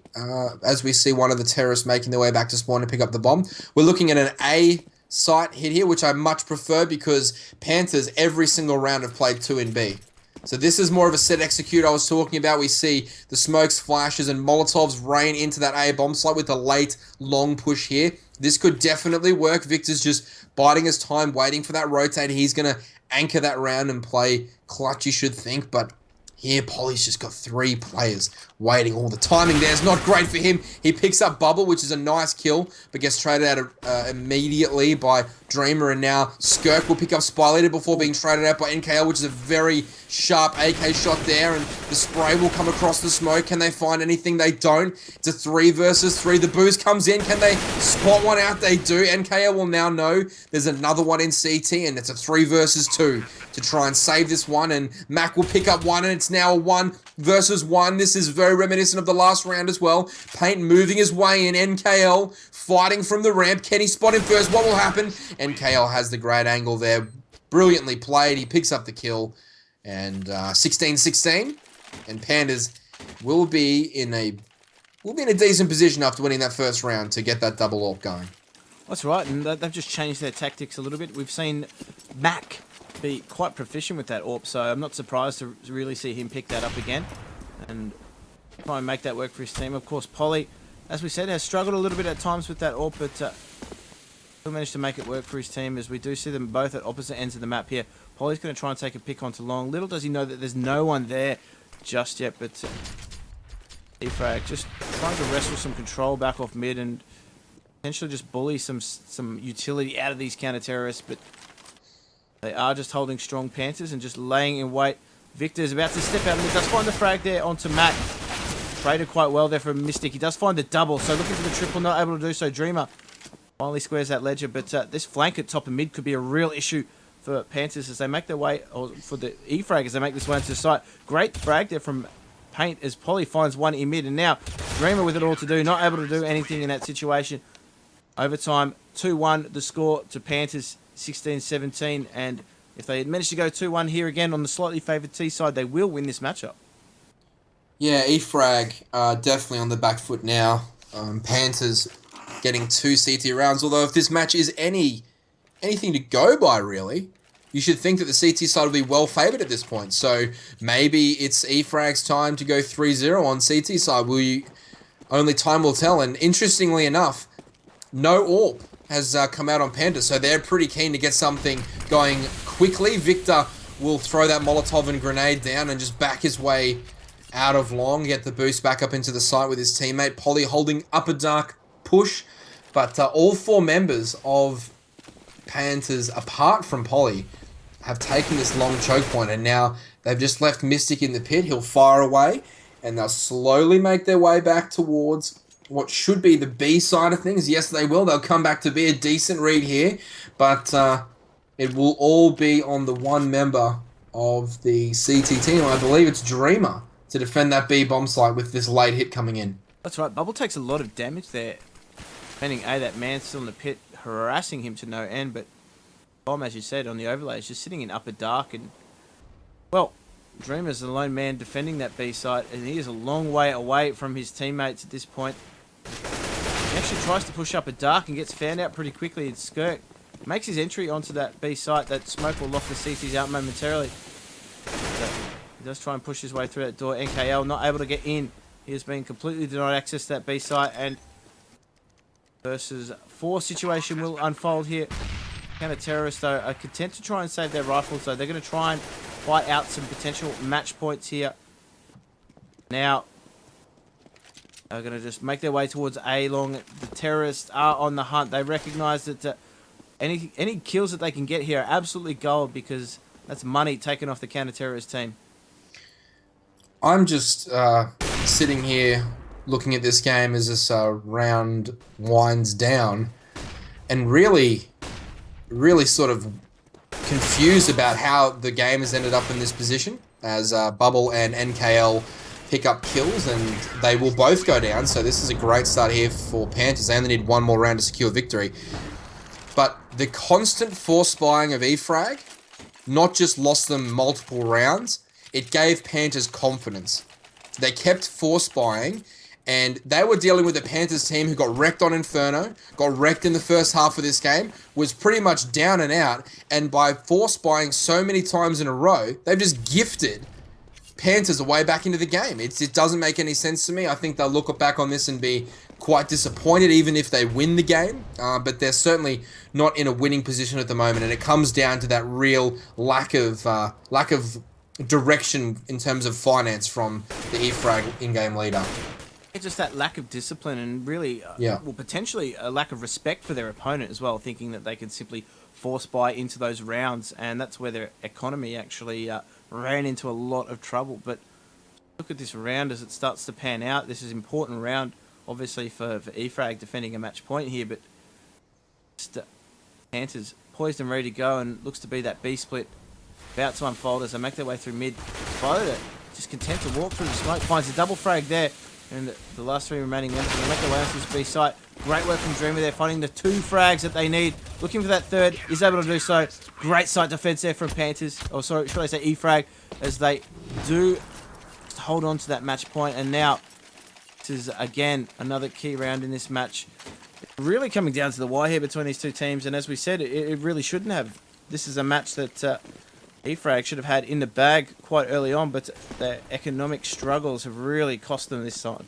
B: as we see one of the terrorists making their way back to spawn to pick up the bomb, we're looking at an A site hit here, which I much prefer because Panthers every single round have played 2 in B. So this is more of a set execute I was talking about. We see the smokes, flashes, and Molotovs rain into that A bomb site with a late, long push here. This could definitely work. Victor's just biding his time, waiting for that rotate. He's going to anchor that round and play clutch, you should think, but here, Polly's just got 3 players waiting. All the timing there is not great for him. He picks up Bubble, which is a nice kill, but gets traded out immediately by Dreamer, and now Skirk will pick up Spy Leader before being traded out by NKL, which is a very sharp AK shot there, and the spray will come across the smoke. Can they find anything? They don't. It's a 3 versus 3. The boost comes in. Can they spot one out? They do. NKL will now know there's another one in CT, and it's a 3 versus 2 to try and save this one, and Mac will pick up one, and it's now a 1 versus 1. This is very reminiscent of the last round as well. Paint moving his way in. NKL fighting from the ramp. Can he spot him first? What will happen? NKL has the great angle there. Brilliantly played. He picks up the kill. And 16-16. And Pandas will be in a decent position after winning that first round to get that double AWP going.
A: That's right, and they've just changed their tactics a little bit. We've seen Mac be quite proficient with that AWP, so I'm not surprised to really see him pick that up again and try and make that work for his team. Of course, Polly, as we said, has struggled a little bit at times with that AWP, but still managed to make it work for his team, as we do see them both at opposite ends of the map here. Polly's going to try and take a pick onto long. Little does he know that there's no one there just yet, but E-Frag just trying to wrestle some control back off mid and potentially just bully some utility out of these counter-terrorists, but they are just holding strong Panthers and just laying in wait. Victor's about to step out and he does find the frag there onto Matt. Traded quite well there from Mystic. He does find the double, so looking for the triple, not able to do so. Dreamer finally squares that ledger, but this flank at top of mid could be a real issue for Panthers as they make their way, or for the E-Frag as they make this way into the site. Great frag there from Paint as Polly finds one in mid, and now Dreamer with it all to do, not able to do anything in that situation. Overtime, 2-1 the score to Panthers, 16-17, and if they had managed to go 2-1 here again on the slightly favoured T side, they will win this matchup.
B: Yeah, E-Frag definitely on the back foot now. Panthers getting 2 CT rounds, although if this match is anything to go by, really, you should think that the CT side will be well favoured at this point. So maybe it's E-Frag's time to go 3-0 on CT side. Only time will tell, and interestingly enough, no AWP has come out on Panthers, so they're pretty keen to get something going quickly. Victor will throw that Molotov and grenade down and just back his way out of long, get the boost back up into the site with his teammate. Polly holding upper dark push, but all 4 members of Panthers, apart from Polly, have taken this long choke point, and now they've just left Mystic in the pit. He'll fire away, and they'll slowly make their way back towards what should be the B side of things. Yes, they will. They'll come back to be a decent read here, but it will all be on the one member of the CT team. I believe it's Dreamer to defend that B bomb site with this late hit coming in.
A: That's right. Bubble takes a lot of damage there. Depending, that man's still in the pit, harassing him to no end, but Bomb, as you said, on the overlay, is just sitting in upper dark, and, well, Dreamer's the lone man defending that B site, and he is a long way away from his teammates at this point. He actually tries to push up a dark and gets found out pretty quickly, and Skirk makes his entry onto that B site. That smoke will lock the CTs out momentarily. But he does try and push his way through that door. NKL not able to get in. He has been completely denied access to that B site, and versus 4 situation will unfold here. Counter-terrorists, though, are content to try and save their rifles, though. They're going to try and fight out some potential match points here. Now, they're going to just make their way towards A long. The terrorists are on the hunt. They recognise that any kills that they can get here are absolutely gold, because that's money taken off the counter-terrorist team.
B: I'm just sitting here looking at this game as this round winds down, and really sort of confused about how the game has ended up in this position, as Bubble and NKL pick up kills, and they will both go down. So this is a great start here for Panthers. They only need one more round to secure victory. But the constant force buying of E-Frag not just lost them multiple rounds, it gave Panthers confidence. They kept force buying, and they were dealing with a Panthers team who got wrecked on Inferno, got wrecked in the first half of this game, was pretty much down and out, and by force buying so many times in a row, they've just gifted Panthers a way back into the game. It doesn't make any sense to me. I think they'll look back on this and be quite disappointed, even if they win the game, but they're certainly not in a winning position at the moment, and it comes down to that real lack of direction in terms of finance from the E-Frag in-game leader.
A: It's just that lack of discipline, and really, well, potentially a lack of respect for their opponent as well, thinking that they can simply force buy into those rounds, and that's where their economy actually ran into a lot of trouble. But look at this round as it starts to pan out. This is an important round, obviously, for E-Frag defending a match point here, but Panthers poised and ready to go, and looks to be that B split about to unfold as they make their way through mid. Spider just content to walk through the smoke, finds a double frag there, and the last 3 remaining members will make their way onto this B site. Great work from Dreamer there, finding the 2 frags that they need. Looking for that third, is able to do so. Great site defense there from Panthers. Oh, sorry, should I say E-Frag, as they do hold on to that match point. And now, this is again another key round in this match. Really coming down to the wire here between these two teams, and as we said, it really shouldn't have. This is a match that E-Frag should have had in the bag quite early on, but the economic struggles have really cost them this time.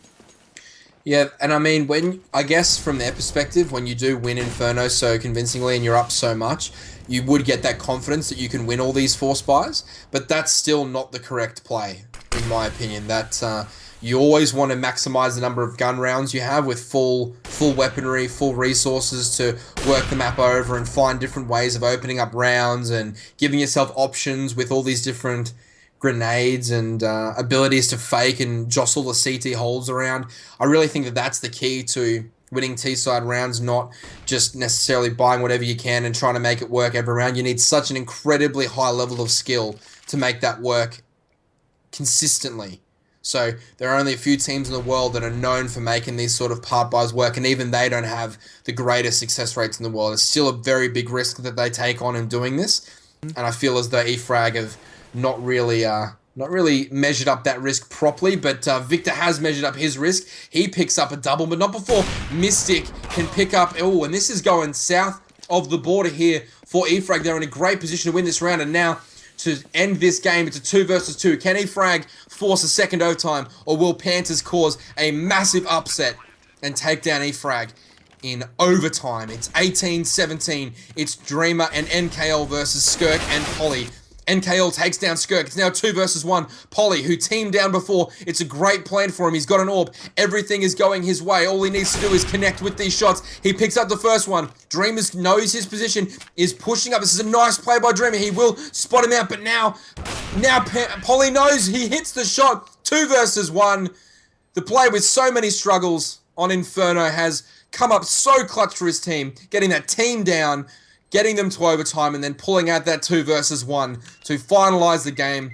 B: Yeah, and I mean, I guess from their perspective, when you do win Inferno so convincingly and you're up so much, you would get that confidence that you can win all these force buys, but that's still not the correct play, in my opinion. That you always want to maximize the number of gun rounds you have with full weaponry, full resources to work the map over and find different ways of opening up rounds and giving yourself options with all these different grenades and abilities to fake and jostle the CT holes around. I really think that that's the key to winning T-side rounds, not just necessarily buying whatever you can and trying to make it work every round. You need such an incredibly high level of skill to make that work consistently. So there are only a few teams in the world that are known for making these sort of part buys work, and even they don't have the greatest success rates in the world. It's still a very big risk that they take on in doing this, and I feel as though E-Frag have not really measured up that risk properly, but Victor has measured up his risk. He picks up a double, but not before Mystic can pick up... Oh, and this is going south of the border here for E-Frag. They're in a great position to win this round, and now to end this game, it's a 2 versus 2. Can E-Frag force a second overtime, or will Panthers cause a massive upset and take down E-Frag in overtime? It's 18-17. It's Dreamer and NKL versus Skirk and Polly NKL takes down Skirk. It's now 2 versus 1. Polly, who teamed down before, it's a great plan for him. He's got an orb. Everything is going his way. All he needs to do is connect with these shots. He picks up the first one. Dreamers knows his position, is pushing up. This is a nice play by Dreamer. He will spot him out, but now Polly knows he hits the shot. 2 versus 1. The player with so many struggles on Inferno has come up so clutch for his team, getting that team down, getting them to overtime, and then pulling out that 2 versus 1 to finalize the game.